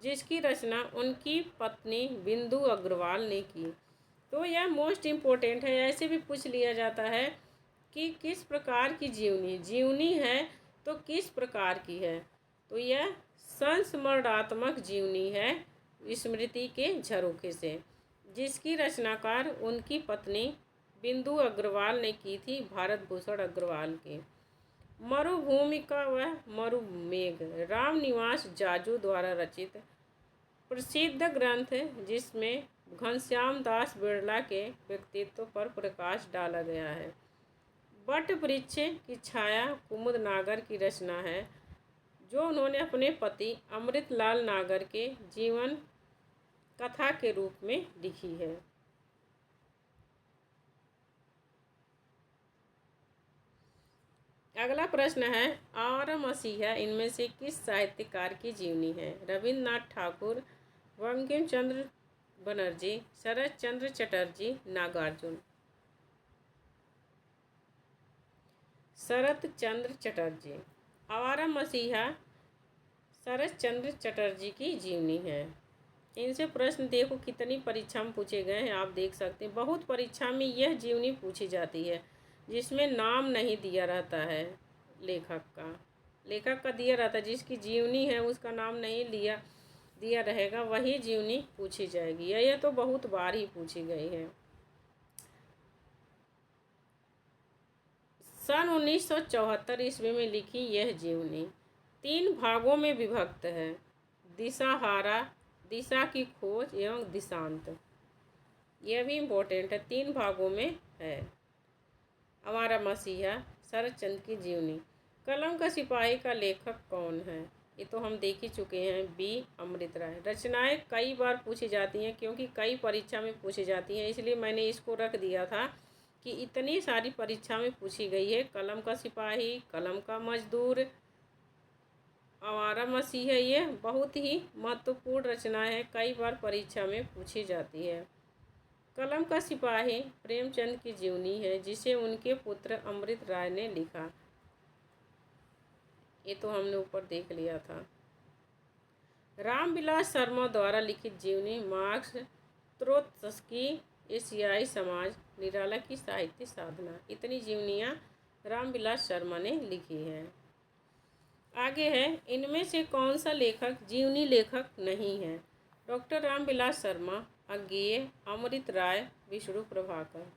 जिसकी रचना उनकी पत्नी बिंदु अग्रवाल ने की। तो यह मोस्ट इम्पोर्टेंट है, ऐसे भी पूछ लिया जाता है कि किस प्रकार की जीवनी है, तो किस प्रकार की है? तो यह संस्मरणात्मक जीवनी है स्मृति के झरोखे से, जिसकी रचनाकार उनकी पत्नी बिंदु अग्रवाल ने की थी, भारत भूषण अग्रवाल की। मरुभूमि का वह मरुमेघ रामनिवास जाजू द्वारा रचित प्रसिद्ध ग्रंथ, जिसमें घनश्याम दास बिड़ला के व्यक्तित्व पर प्रकाश डाला गया है। वट वृक्ष की छाया कुमुद नागर की रचना है, जो उन्होंने अपने पति अमृतलाल नागर के जीवन कथा के रूप में लिखी है। अगला प्रश्न है, आवारा मसीहा इनमें से किस साहित्यकार की जीवनी है? रविन्द्रनाथ ठाकुर, बंकिम चंद्र बनर्जी, शरत चंद्र चटर्जी, नागार्जुन। शरत चंद्र चटर्जी। आवारा मसीहा शरत चंद्र चटर्जी की जीवनी है। इनसे प्रश्न देखो कितनी परीक्षा में पूछे गए हैं, आप देख सकते हैं। बहुत परीक्षा में यह जीवनी पूछी जाती है, जिसमें नाम नहीं दिया रहता है लेखक का दिया रहता है। जिसकी जीवनी है उसका नाम नहीं दिया रहेगा, वही जीवनी पूछी जाएगी। यह तो बहुत बार ही पूछी गई है। सन 1974 ईस्वी में लिखी यह जीवनी 3 भागों में विभक्त है: दिशाहारा, दिशा की खोज एवं दिशांत। यह भी इम्पोर्टेंट है, 3 भागों में है। आवारा मसीहा शरतचंद्र की जीवनी। कलम का सिपाही का लेखक कौन है? ये तो हम देख ही चुके हैं, बी अमृत राय। रचनाएं कई बार पूछी जाती हैं, क्योंकि कई परीक्षा में पूछी जाती हैं, इसलिए मैंने इसको रख दिया था कि इतनी सारी परीक्षा में पूछी गई है। कलम का सिपाही, कलम का मजदूर, आवारा मसीहा, ये बहुत ही महत्वपूर्ण रचनाएं हैं, कई बार परीक्षा में पूछी जाती है। कलम का सिपाही प्रेमचंद की जीवनी है, जिसे उनके पुत्र अमृत राय ने लिखा। ये तो हमने ऊपर देख लिया था। रामविलास शर्मा द्वारा लिखित जीवनी मार्क्स, त्रोत्स्की, एशियाई समाज, निराला की साहित्य साधना। इतनी जीवनियाँ रामविलास शर्मा ने लिखी है। आगे है, इनमें से कौन सा लेखक जीवनी लेखक नहीं है? डॉक्टर रामविलास शर्मा, अज्ञेय, अमृत राय, विष्णु प्रभाकर।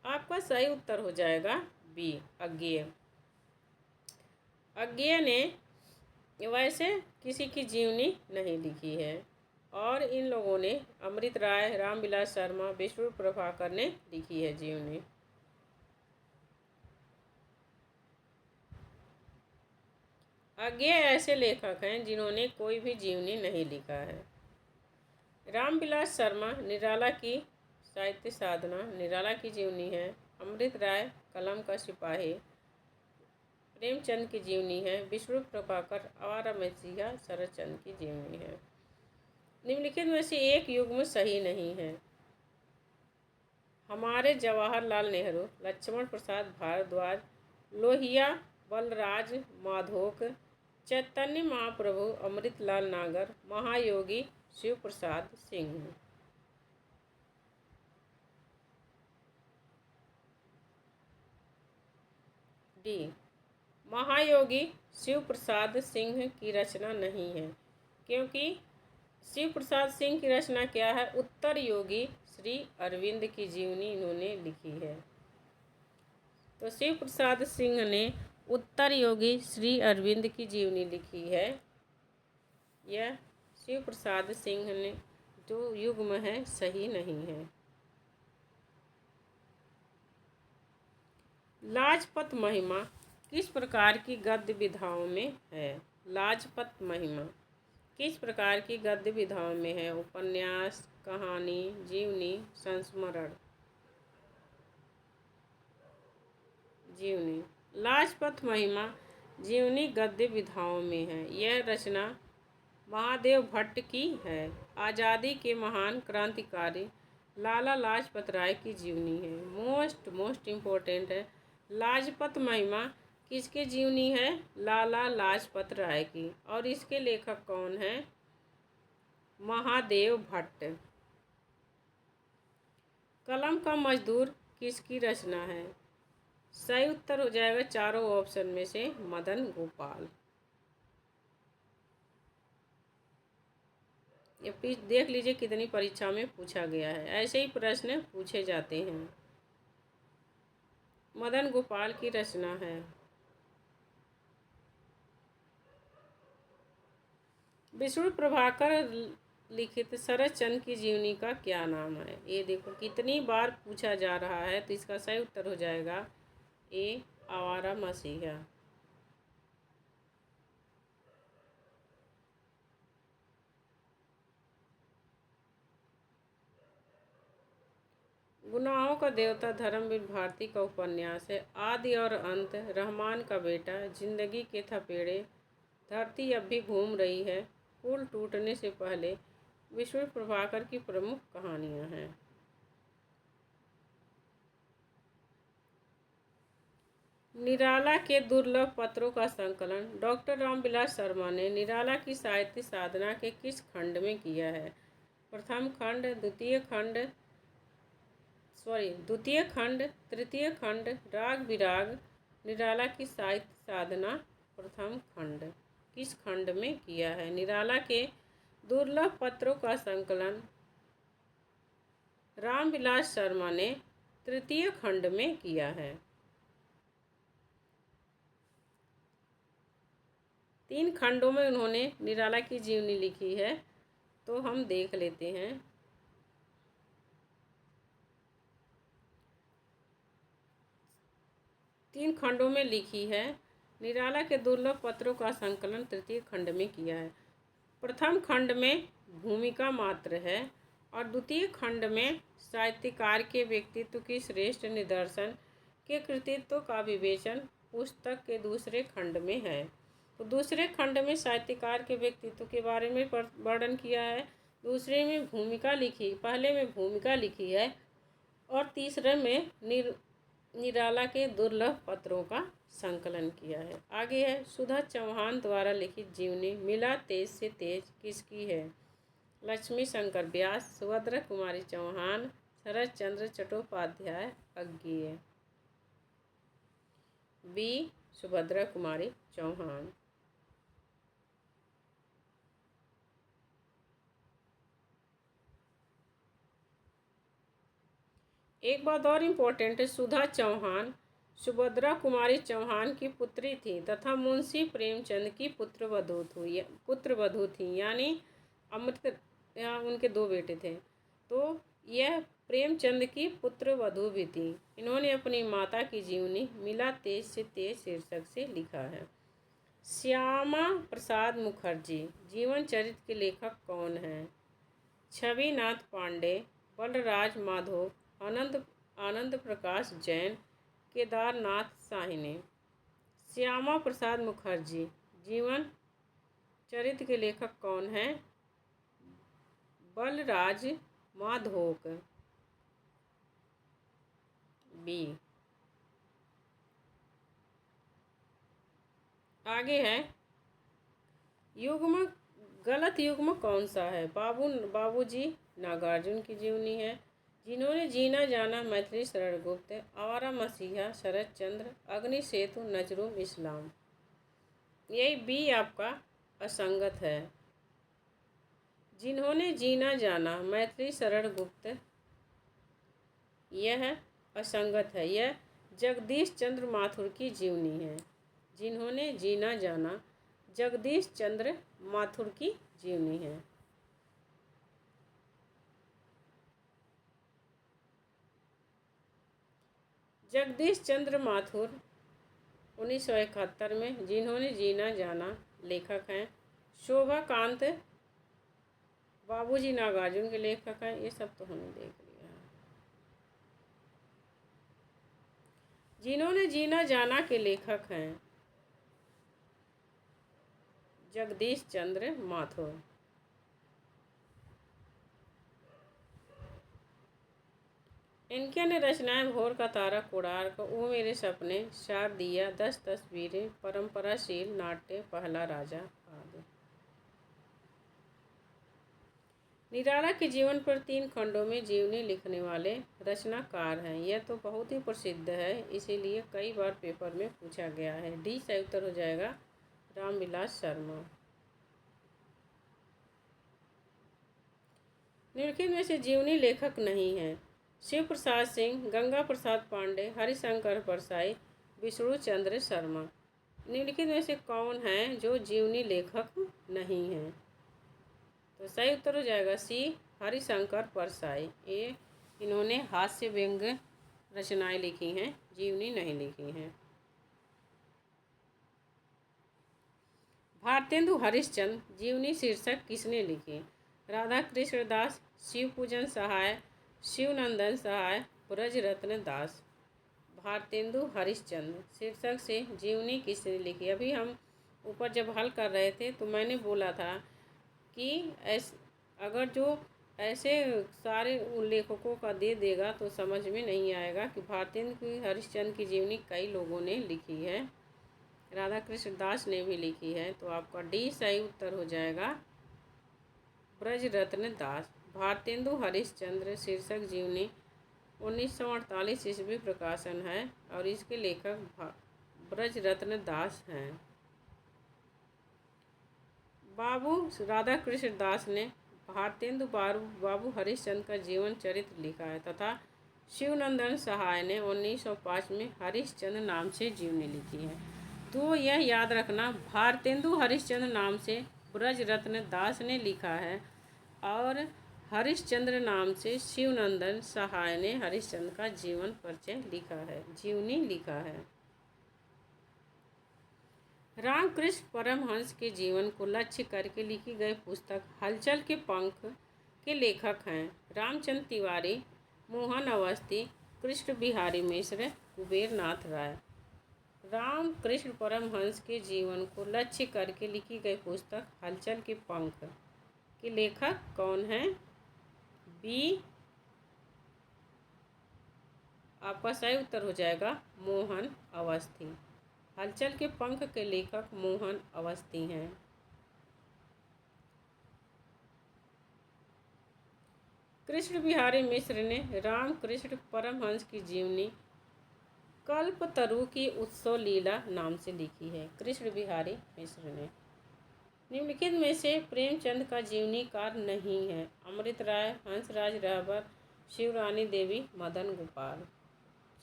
आपका सही उत्तर हो जाएगा बी, अज्ञेय। अज्ञेय ने वैसे किसी की जीवनी नहीं लिखी है, और इन लोगों ने अमृत राय, रामविलास शर्मा, विष्णु प्रभाकर ने लिखी है जीवनी। अज्ञेय ऐसे लेखक हैं जिन्होंने कोई भी जीवनी नहीं लिखा है। रामविलास शर्मा निराला की साहित्य साधना, निराला की जीवनी है। अमृत राय कलम का सिपाही, प्रेमचंद की जीवनी है। विष्णु प्रभाकर आवारा मसीहा शरतचंद्र की जीवनी है। निम्नलिखित में से एक युग्म सही नहीं है। हमारे जवाहरलाल नेहरू, लक्ष्मण प्रसाद भारद्वाज, लोहिया बलराज माधोक, चैतन्य महाप्रभु, अमृतलाल नागर, महायोगी शिव प्रसाद सिंह। डी, महायोगी शिव प्रसाद सिंह की रचना नहीं है, क्योंकि शिव प्रसाद सिंह की रचना क्या है? उत्तर योगी श्री अरविंद की जीवनी इन्होंने लिखी है। तो शिव प्रसाद सिंह ने उत्तर योगी श्री अरविंद की जीवनी लिखी है। यह शिव प्रसाद सिंह ने जो युग्म है सही नहीं है। लाजपत महिमा किस प्रकार की गद्य विधाओं में है? लाजपत महिमा किस प्रकार की गद्य विधाओं में है? उपन्यास, कहानी, जीवनी, संस्मरण। जीवनी। लाजपत महिमा जीवनी गद्य विधाओं में है। यह रचना महादेव भट्ट की है। आज़ादी के महान क्रांतिकारी लाला लाजपत राय की जीवनी है। मोस्ट इम्पोर्टेंट है। लाजपत महिमा किसके जीवनी है? लाला लाजपत राय की। और इसके लेखक कौन है? महादेव भट्ट। कलम का मजदूर किसकी रचना है? सही उत्तर हो जाएगा चारों ऑप्शन में से मदन गोपाल। ये देख लीजिए कितनी परीक्षा में पूछा गया है। ऐसे ही प्रश्न पूछे जाते हैं। मदन गोपाल की रचना है। विष्णु प्रभाकर लिखित शरत चंद्र की जीवनी का क्या नाम है? ये देखो कितनी बार पूछा जा रहा है, तो इसका सही उत्तर हो जाएगा ए, आवारा मसीहा। गुनाहों का देवता धर्मवीर भारती का उपन्यास है। आदि और अंत, रहमान का बेटा, जिंदगी के थपेड़े, धरती अब भी घूम रही है, पुल टूटने से पहले विष्णु प्रभाकर की प्रमुख कहानियां हैं। निराला के दुर्लभ पत्रों का संकलन डॉक्टर रामविलास शर्मा ने निराला की साहित्य साधना के किस खंड में किया है? प्रथम खंड, द्वितीय खंड, तृतीय खंड, राग विराग। निराला की साहित्य साधना प्रथम खंड। किस खंड में किया है? निराला के दुर्लभ पत्रों का संकलन रामविलास शर्मा ने तृतीय खंड में किया है। 3 खंडों में उन्होंने निराला की जीवनी लिखी है, तो हम देख लेते हैं। 3 खंडों में लिखी है। निराला के दुर्लभ पत्रों का संकलन तृतीय खंड में किया है। प्रथम खंड में भूमिका मात्र है और द्वितीय खंड में साहित्यकार के व्यक्तित्व की श्रेष्ठ निदर्शन के कृतित्व का विवेचन पुस्तक के दूसरे खंड में है। तो दूसरे खंड में साहित्यकार के व्यक्तित्व के बारे में वर्णन किया है, दूसरे में भूमिका लिखी, पहले में भूमिका लिखी है और तीसरे में निराला के दुर्लभ पत्रों का संकलन किया है। आगे है सुधा चौहान द्वारा लिखित जीवनी मिला तेज से तेज किसकी है? लक्ष्मी शंकर व्यास, सुभद्रा कुमारी चौहान, शरत चंद्र चट्टोपाध्याय अज्ञेय। बी, सुभद्रा कुमारी चौहान। एक बात और इम्पोर्टेंट है, सुधा चौहान सुभद्रा कुमारी चौहान की पुत्री थी तथा मुंशी प्रेमचंद की पुत्रवधू थी, यानी अमृत, यहाँ उनके 2 बेटे थे, तो यह प्रेमचंद की पुत्रवधू भी थी। इन्होंने अपनी माता की जीवनी मिला तेज से तेज शीर्षक से लिखा है। श्यामा प्रसाद मुखर्जी जीवन चरित्र के लेखक कौन हैं? छविनाथ पांडे, बलराज माधव, आनंद प्रकाश जैन, केदारनाथ साहनी। श्यामा प्रसाद मुखर्जी जीवन चरित्र के लेखक कौन हैं? बलराज माधोक। बी। आगे है युग्म, गलत युग्म कौन सा है? बाबूजी नागार्जुन की जीवनी है। जिन्होंने जीना जाना मैथिली शरण गुप्त, आवारा मसीहा शरत चंद्र, अग्नि सेतु नजरुम इस्लाम। यही बी आपका असंगत है। जिन्होंने जीना जाना मैथिली शरण गुप्त, यह असंगत है। यह जगदीश चंद्र माथुर की जीवनी है। जिन्होंने जीना जाना जगदीश चंद्र माथुर की जीवनी है। जगदीश चंद्र माथुर 1971 में जिन्होंने जीना जाना लेखक हैं। शोभाकांत बाबूजी नागार्जुन के लेखक हैं। ये सब तो हमने देख लिया है। जिन्होंने जीना जाना के लेखक हैं जगदीश चंद्र माथुर। इनकी अन्य रचनाएं भोर का तारा, कोणार्क, वो मेरे सपने, शारदिया, 10 तस्वीरें, परंपराशील, नाट्य, पहला राजा आदि। निराला के जीवन पर 3 खंडों में जीवनी लिखने वाले रचनाकार हैं। यह तो बहुत ही प्रसिद्ध है, इसीलिए कई बार पेपर में पूछा गया है। डी सही उत्तर हो जाएगा रामविलास शर्मा। निम्नलिखित में से जीवनी लेखक नहीं है। शिव प्रसाद सिंह, गंगा प्रसाद पांडे, हरिशंकर परसाई, विष्णु चंद्र शर्मा। निम्नलिखित में से कौन है जो जीवनी लेखक नहीं है? तो सही उत्तर हो जाएगा सी, हरिशंकर परसाई। ये इन्होंने हास्य व्यंग्य रचनाएं लिखी हैं, जीवनी नहीं लिखी हैं। भारतेंदु हरिश्चंद्र जीवनी शीर्षक किसने लिखी? राधा कृष्ण दास, शिव पूजन सहाय, शिवनंदन सहाय, ब्रजरत्न दास। भारतेंदु हरिश्चंद्र शीर्षक से जीवनी किसने लिखी? अभी हम ऊपर जब हल कर रहे थे तो मैंने बोला था कि अगर जो ऐसे सारे लेखकों का दे देगा तो समझ में नहीं आएगा कि भारतेंदु हरिश्चंद्र की जीवनी कई लोगों ने लिखी है। राधा कृष्ण दास ने भी लिखी है। तो आपका डी सही उत्तर हो जाएगा ब्रजरत्न दास। भारतेंदु हरिश्चंद्र शीर्षक जीवनी 1948 ईस्वी प्रकाशन है और इसके लेखक ब्रजरत्न दास हैं। बाबू राधा कृष्ण दास ने भारतेंदु बाबू हरिश्चंद्र का जीवन चरित्र लिखा है तथा शिवनंदन सहाय ने 1905 में हरिश्चंद्र नाम से जीवनी लिखी है। तो यह याद रखना, भारतेंदु हरिश्चंद्र नाम से ब्रजरत्न दास ने लिखा है और हरिश्चंद्र नाम से शिवनंदन सहाय ने हरिश्चंद्र का जीवन परिचय लिखा है, जीवनी लिखा है। रामकृष्ण परमहंस के जीवन को लक्ष्य करके लिखी गई पुस्तक हलचल के पंख के लेखक हैं रामचंद्र तिवारी, मोहन अवस्थी, कृष्ण बिहारी मिश्र, कुबेर नाथ राय। रामकृष्ण परमहंस के जीवन को लक्ष्य करके लिखी गई पुस्तक हलचल के पंख के लेखक कौन हैं? बी आपका सही उत्तर हो जाएगा मोहन अवस्थी। हलचल के पंख के लेखक मोहन अवस्थी हैं। कृष्ण बिहारी मिश्र ने रामकृष्ण परमहंस की जीवनी कल्पतरु की उत्सव लीला नाम से लिखी है। कृष्ण बिहारी मिश्र ने। निम्नलिखित में से प्रेमचंद का जीवनीकार नहीं है। अमृत राय, हंसराज रहबर, शिवरानी देवी, मदन गोपाल।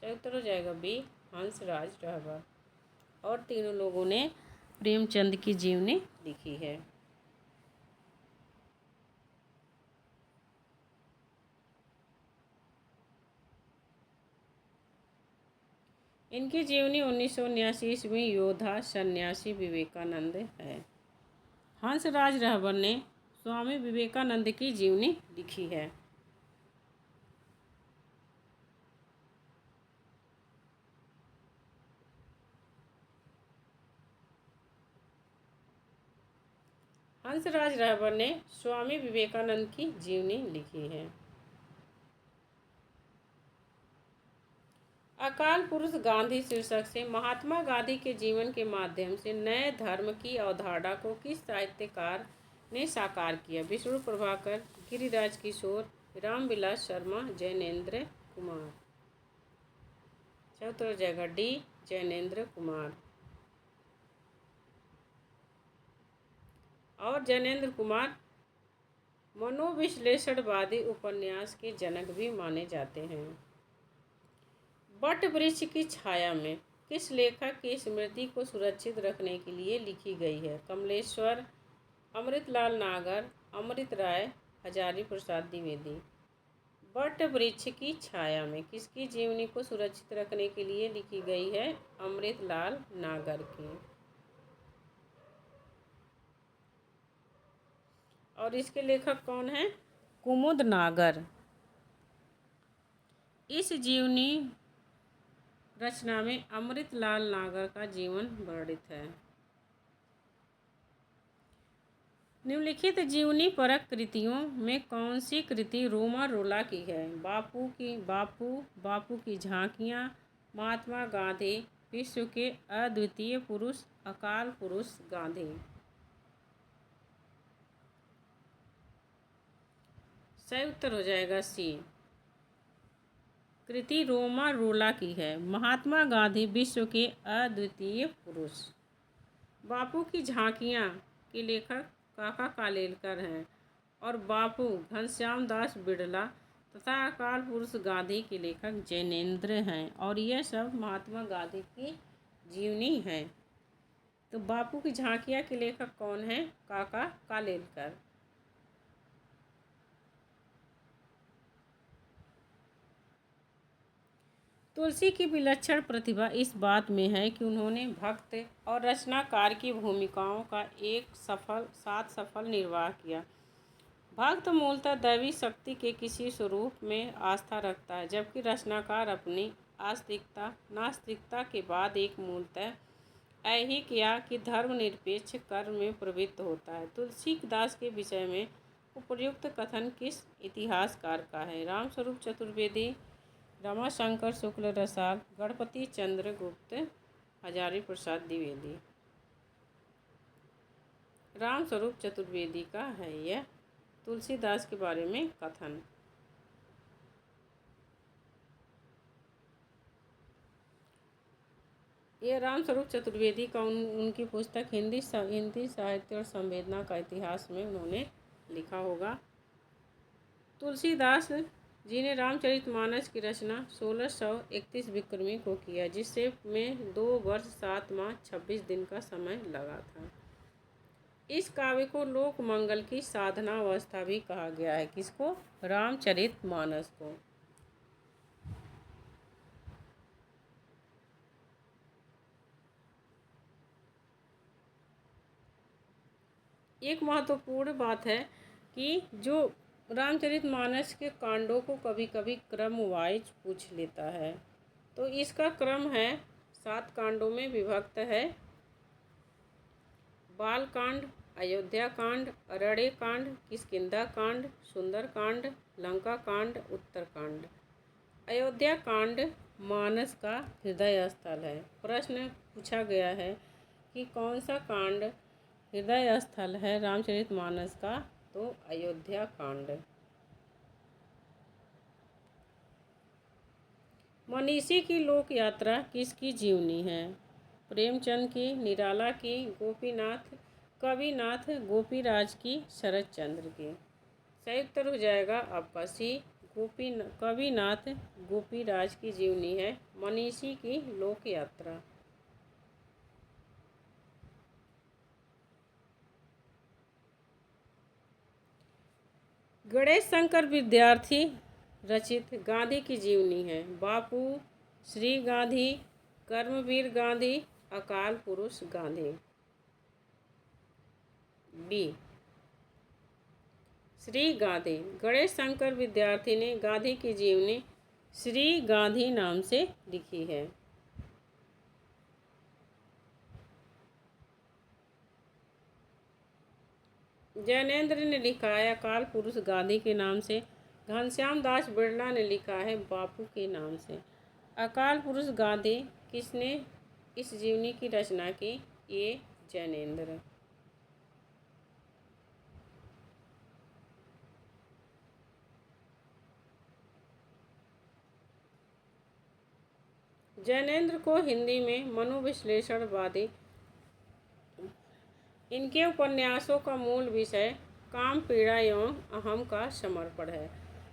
सही उत्तर हो जाएगा बी, हंसराज रहबर। और तीनों लोगों ने प्रेमचंद की जीवनी लिखी है। इनकी जीवनी 1979 ईस्वी योद्धा सन्यासी विवेकानंद है। हंसराज रहबर ने स्वामी विवेकानंद की जीवनी लिखी है। हंसराज रहबर ने स्वामी विवेकानंद की जीवनी लिखी है। अकाल पुरुष गांधी शीर्षक से महात्मा गांधी के जीवन के माध्यम से नए धर्म की अवधारणा को किस साहित्यकार ने साकार किया? विष्णु प्रभाकर, गिरिराज किशोर, रामविलास शर्मा, जैनेन्द्र कुमार। सही उत्तर हो जाएगा डी, जैनेन्द्र कुमार। और जैनेन्द्र कुमार मनोविश्लेषणवादी उपन्यास के जनक भी माने जाते हैं। वट वृक्ष की छाया में किस लेखक की स्मृति को सुरक्षित रखने के लिए लिखी गई है? कमलेश्वर, अमृतलाल नागर, अमृत राय, हजारी प्रसाद द्विवेदी। वट वृक्ष की छाया में किसकी जीवनी को सुरक्षित रखने के लिए लिखी गई है? अमृतलाल नागर की। और इसके लेखक कौन है? कुमुद नागर। इस जीवनी रचना में अमृतलाल नागर का जीवन वर्णित है। निम्नलिखित जीवनी परक कृतियों में कौन सी कृति रोमारोला की है? बापू की झांकियाँ, महात्मा गांधी, विश्व के अद्वितीय पुरुष, अकाल पुरुष गांधी। सही उत्तर हो जाएगा सी। कृति रोमारोला की है। महात्मा गांधी विश्व के अद्वितीय पुरुष। बापू की झांकियाँ के लेखक काका कालेलकर हैं और बापू घनश्याम दास बिड़ला तथा अकाल पुरुष गांधी के लेखक जैनेंद्र हैं और यह सब महात्मा गांधी की जीवनी है। तो बापू की झांकियाँ के लेखक कौन है? काका कालेलकर। तुलसी की विलक्षण प्रतिभा इस बात में है कि उन्होंने भक्त और रचनाकार की भूमिकाओं का एक साथ सफल निर्वाह किया। भक्त मूलतः दैवी शक्ति के किसी स्वरूप में आस्था रखता है, जबकि रचनाकार अपनी नास्तिकता के बाद एक मूलतः ऐहिक या कि धर्मनिरपेक्ष कर्म में प्रवृत्त होता है। तुलसीदास के विषय में उपर्युक्त कथन किस इतिहासकार का है? रामस्वरूप चतुर्वेदी, रमाशंकर शुक्ल रसाल, गणपति चंद्र गुप्त, हजारी प्रसाद द्विवेदी। रामस्वरूप चतुर्वेदी का है यह तुलसीदास के बारे में कथन। यह रामस्वरूप चतुर्वेदी का उनकी पुस्तक हिंदी साहित्य और संवेदना का इतिहास में उन्होंने लिखा होगा। तुलसीदास जी ने रामचरितमानस की रचना 1631 विक्रमी को किया, जिससे में 2 वर्ष 7 माह 26 दिन का समय लगा था। इस काव्य को लोक मंगल की साधना अवस्था भी कहा गया है। किसको? रामचरितमानस को। एक महत्वपूर्ण बात है कि जो रामचरितमानस के कांडों को कभी कभी क्रम वाइज पूछ लेता है, तो इसका क्रम है 7 कांडों में विभक्त है। बालकांड, अयोध्या कांड, अरण्य कांड, किष्किंधा कांड, सुंदर कांड, लंका कांड, उत्तरकांड। अयोध्या कांड मानस का हृदय स्थल है। प्रश्न पूछा गया है कि कौन सा कांड हृदय स्थल है रामचरितमानस का? तो अयोध्या कांड। मनीषी की लोक यात्रा किसकी जीवनी है? प्रेमचंद की, निराला की, कविनाथ गोपीराज की, शरद चंद्र की। सही उत्तर हो जाएगा आपका सी। कविनाथ गोपीराज की जीवनी है मनीषी की लोक यात्रा। गणेश शंकर विद्यार्थी रचित गांधी की जीवनी है। बापू, श्री गांधी, कर्मवीर गांधी, अकाल पुरुष गांधी। बी, श्री गांधी। गणेश शंकर विद्यार्थी ने गांधी की जीवनी श्री गांधी नाम से लिखी है। जैनेंद्र ने लिखा है अकाल पुरुष गांधी के नाम से। घनश्याम दास बिड़ला ने लिखा है बापू के नाम से। अकाल पुरुष गांधी किसने इस जीवनी की रचना की? ये जैनेंद्र। जैनेंद्र को हिंदी में मनोविश्लेषणवादी। इनके उपन्यासों का मूल विषय काम, पीड़ा एवं अहम का समर्पण है।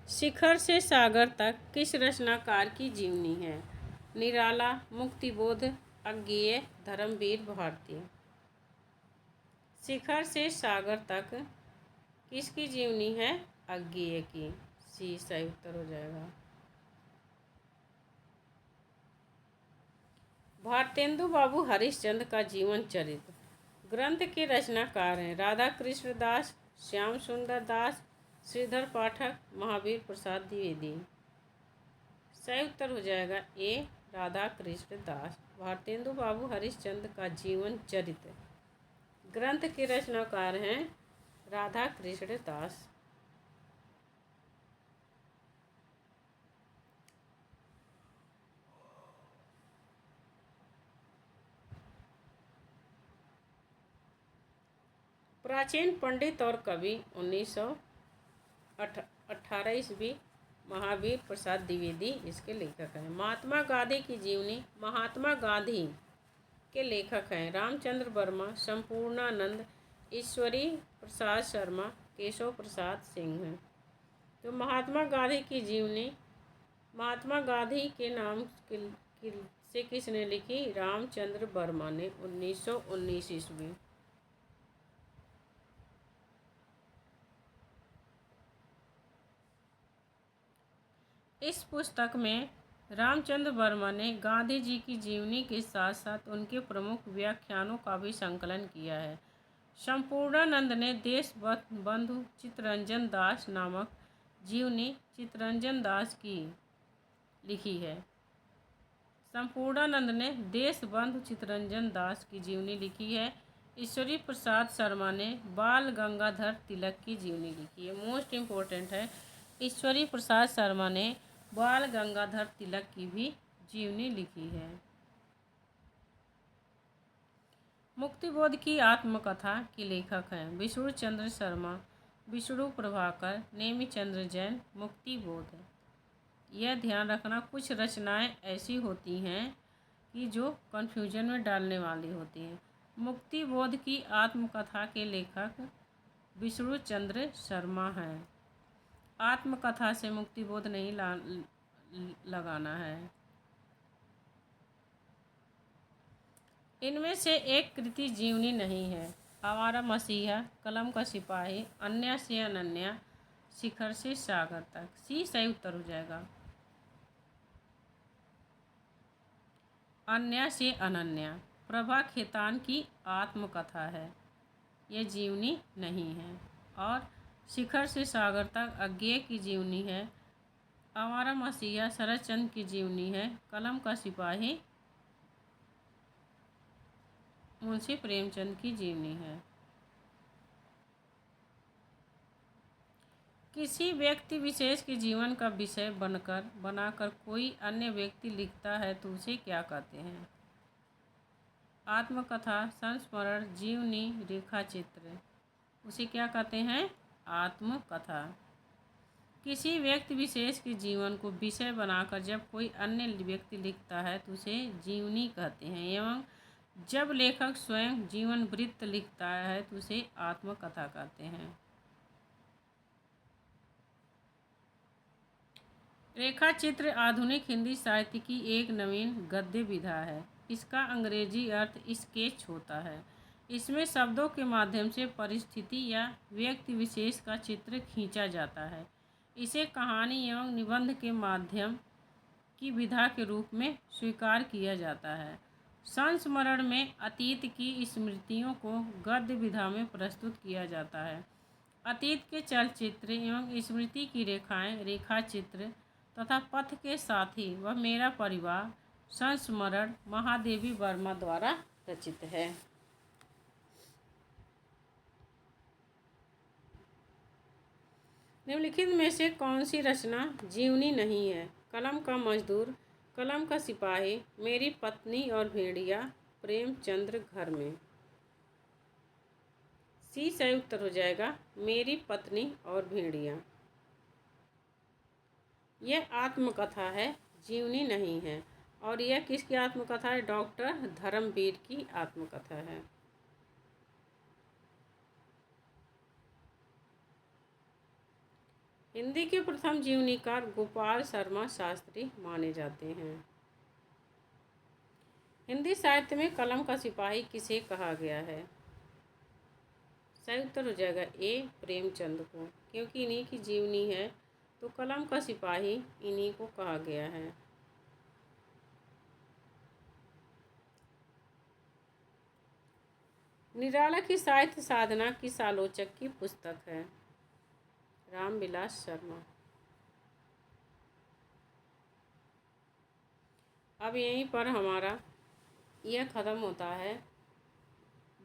शिखर से सागर तक किस रचनाकार की जीवनी है? निराला, मुक्तिबोध, अज्ञेय, धर्मवीर भारती। शिखर से सागर तक किसकी जीवनी है? अज्ञेय की। सी सही उत्तर हो जाएगा। भारतेंदु बाबू हरिश्चंद्र का जीवन चरित्र ग्रंथ के रचनाकार हैं राधा कृष्ण दास, श्याम सुंदर दास, श्रीधर पाठक, महावीर प्रसाद द्विवेदी। सही उत्तर हो जाएगा ए राधा कृष्ण दास। भारतेंदु बाबू हरिश्चंद्र का जीवन चरित्र ग्रंथ के रचनाकार हैं राधा कृष्ण दास। प्राचीन पंडित और कवि 1918 ईस्वी महावीर प्रसाद द्विवेदी इसके लेखक हैं। महात्मा गांधी की जीवनी महात्मा गांधी के लेखक हैं रामचंद्र वर्मा, संपूर्णानंद, ईश्वरी प्रसाद शर्मा, केशव प्रसाद सिंह हैं। तो महात्मा गांधी की जीवनी महात्मा गांधी के नाम से किसने लिखी? रामचंद्र वर्मा ने 1919 ईस्वी। इस पुस्तक में रामचंद्र वर्मा ने गांधी जी की जीवनी के साथ साथ उनके प्रमुख व्याख्यानों का भी संकलन किया है। संपूर्णानंद ने देश बंधु चित्तरंजन दास नामक जीवनी चित्तरंजन दास की लिखी है। संपूर्णानंद ने देश बंधु चित्तरंजन दास की जीवनी लिखी है। ईश्वरी प्रसाद शर्मा ने बाल गंगाधर तिलक की जीवनी लिखी है। मोस्ट इम्पोर्टेंट है, ईश्वरी प्रसाद शर्मा ने बाल गंगाधर तिलक की भी जीवनी लिखी है। मुक्तिबोध की आत्मकथा के लेखक हैं विष्णु चंद्र शर्मा, विष्णु प्रभाकर, नेमी चंद्र जैन। मुक्तिबोध, यह ध्यान रखना कुछ रचनाएं ऐसी होती हैं कि जो कन्फ्यूजन में डालने वाली होती हैं। मुक्तिबोध की आत्मकथा के लेखक विष्णु चंद्र शर्मा हैं। आत्मकथा से मुक्तिबोध नहीं लगाना है। इनमें से एक कृति जीवनी नहीं है। आवारा मसीहा, कलम का सिपाही, अन्य से अनन्या, शिखर से सागर तक। सी सही उत्तर हो जाएगा। अन्य से अनन्या प्रभा खेतान की आत्मकथा है, यह जीवनी नहीं है। और शिखर से सागर तक अज्ञेय की जीवनी है। आवारा मसीहा शरद चंद्र की जीवनी है। कलम का सिपाही मुंशी प्रेमचंद की जीवनी है। किसी व्यक्ति विशेष के जीवन का विषय बनाकर कोई अन्य व्यक्ति लिखता है तो उसे क्या कहते हैं? आत्मकथा, संस्मरण, जीवनी, रेखाचित्र। उसे क्या कहते हैं? आत्मकथा। किसी व्यक्ति विशेष के जीवन को विषय बनाकर जब कोई अन्य व्यक्ति लिखता है तो उसे जीवनी कहते हैं। एवं जब लेखक स्वयं जीवन वृत्त लिखता है तो उसे आत्मकथा कहते हैं। रेखाचित्र आधुनिक हिंदी साहित्य की एक नवीन गद्य विधा है। इसका अंग्रेजी अर्थ स्केच होता है। इसमें शब्दों के माध्यम से परिस्थिति या व्यक्ति विशेष का चित्र खींचा जाता है। इसे कहानी एवं निबंध के माध्यम की विधा के रूप में स्वीकार किया जाता है। संस्मरण में अतीत की स्मृतियों को गद्य विधा में प्रस्तुत किया जाता है। अतीत के चलचित्र एवं स्मृति की रेखाएं, रेखाचित्र तथा पथ के साथी व मेरा परिवार संस्मरण महादेवी वर्मा द्वारा रचित है। निम्नलिखित में से कौन सी रचना जीवनी नहीं है? कलम का मजदूर, कलम का सिपाही, मेरी पत्नी और भेड़िया, प्रेमचंद्र घर में। सी सही उत्तर हो जाएगा, मेरी पत्नी और भेड़िया। यह आत्मकथा है, जीवनी नहीं है। और यह किसकी आत्मकथा है? डॉक्टर धर्मवीर की आत्मकथा है। हिंदी के प्रथम जीवनीकार गोपाल शर्मा शास्त्री माने जाते हैं। हिंदी साहित्य में कलम का सिपाही किसे कहा गया है? सही उत्तर हो जाएगा ए प्रेमचंद को, क्योंकि इन्हीं की जीवनी है तो कलम का सिपाही इन्हीं को कहा गया है। निराला की साहित्य साधना किस आलोचक की पुस्तक है? रामविलास शर्मा। अब यहीं पर हमारा यह ख़त्म होता है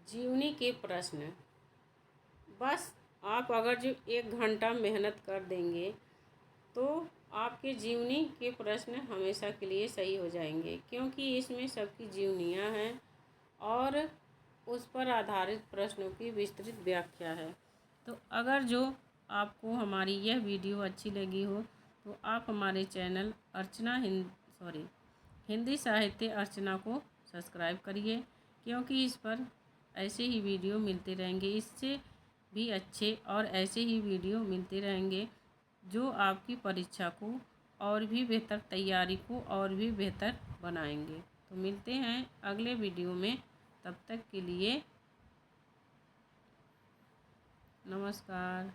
जीवनी के प्रश्न। बस आप अगर जो 1 घंटा मेहनत कर देंगे तो आपके जीवनी के प्रश्न हमेशा के लिए सही हो जाएंगे, क्योंकि इसमें सबकी जीवनियाँ हैं और उस पर आधारित प्रश्नों की विस्तृत व्याख्या है। तो अगर जो आपको हमारी यह वीडियो अच्छी लगी हो तो आप हमारे चैनल हिंदी साहित्य अर्चना को सब्सक्राइब करिए, क्योंकि इस पर ऐसे ही वीडियो मिलते रहेंगे, इससे भी अच्छे और ऐसे ही वीडियो मिलते रहेंगे जो आपकी परीक्षा को और भी बेहतर, तैयारी को और भी बेहतर बनाएंगे। तो मिलते हैं अगले वीडियो में, तब तक के लिए नमस्कार।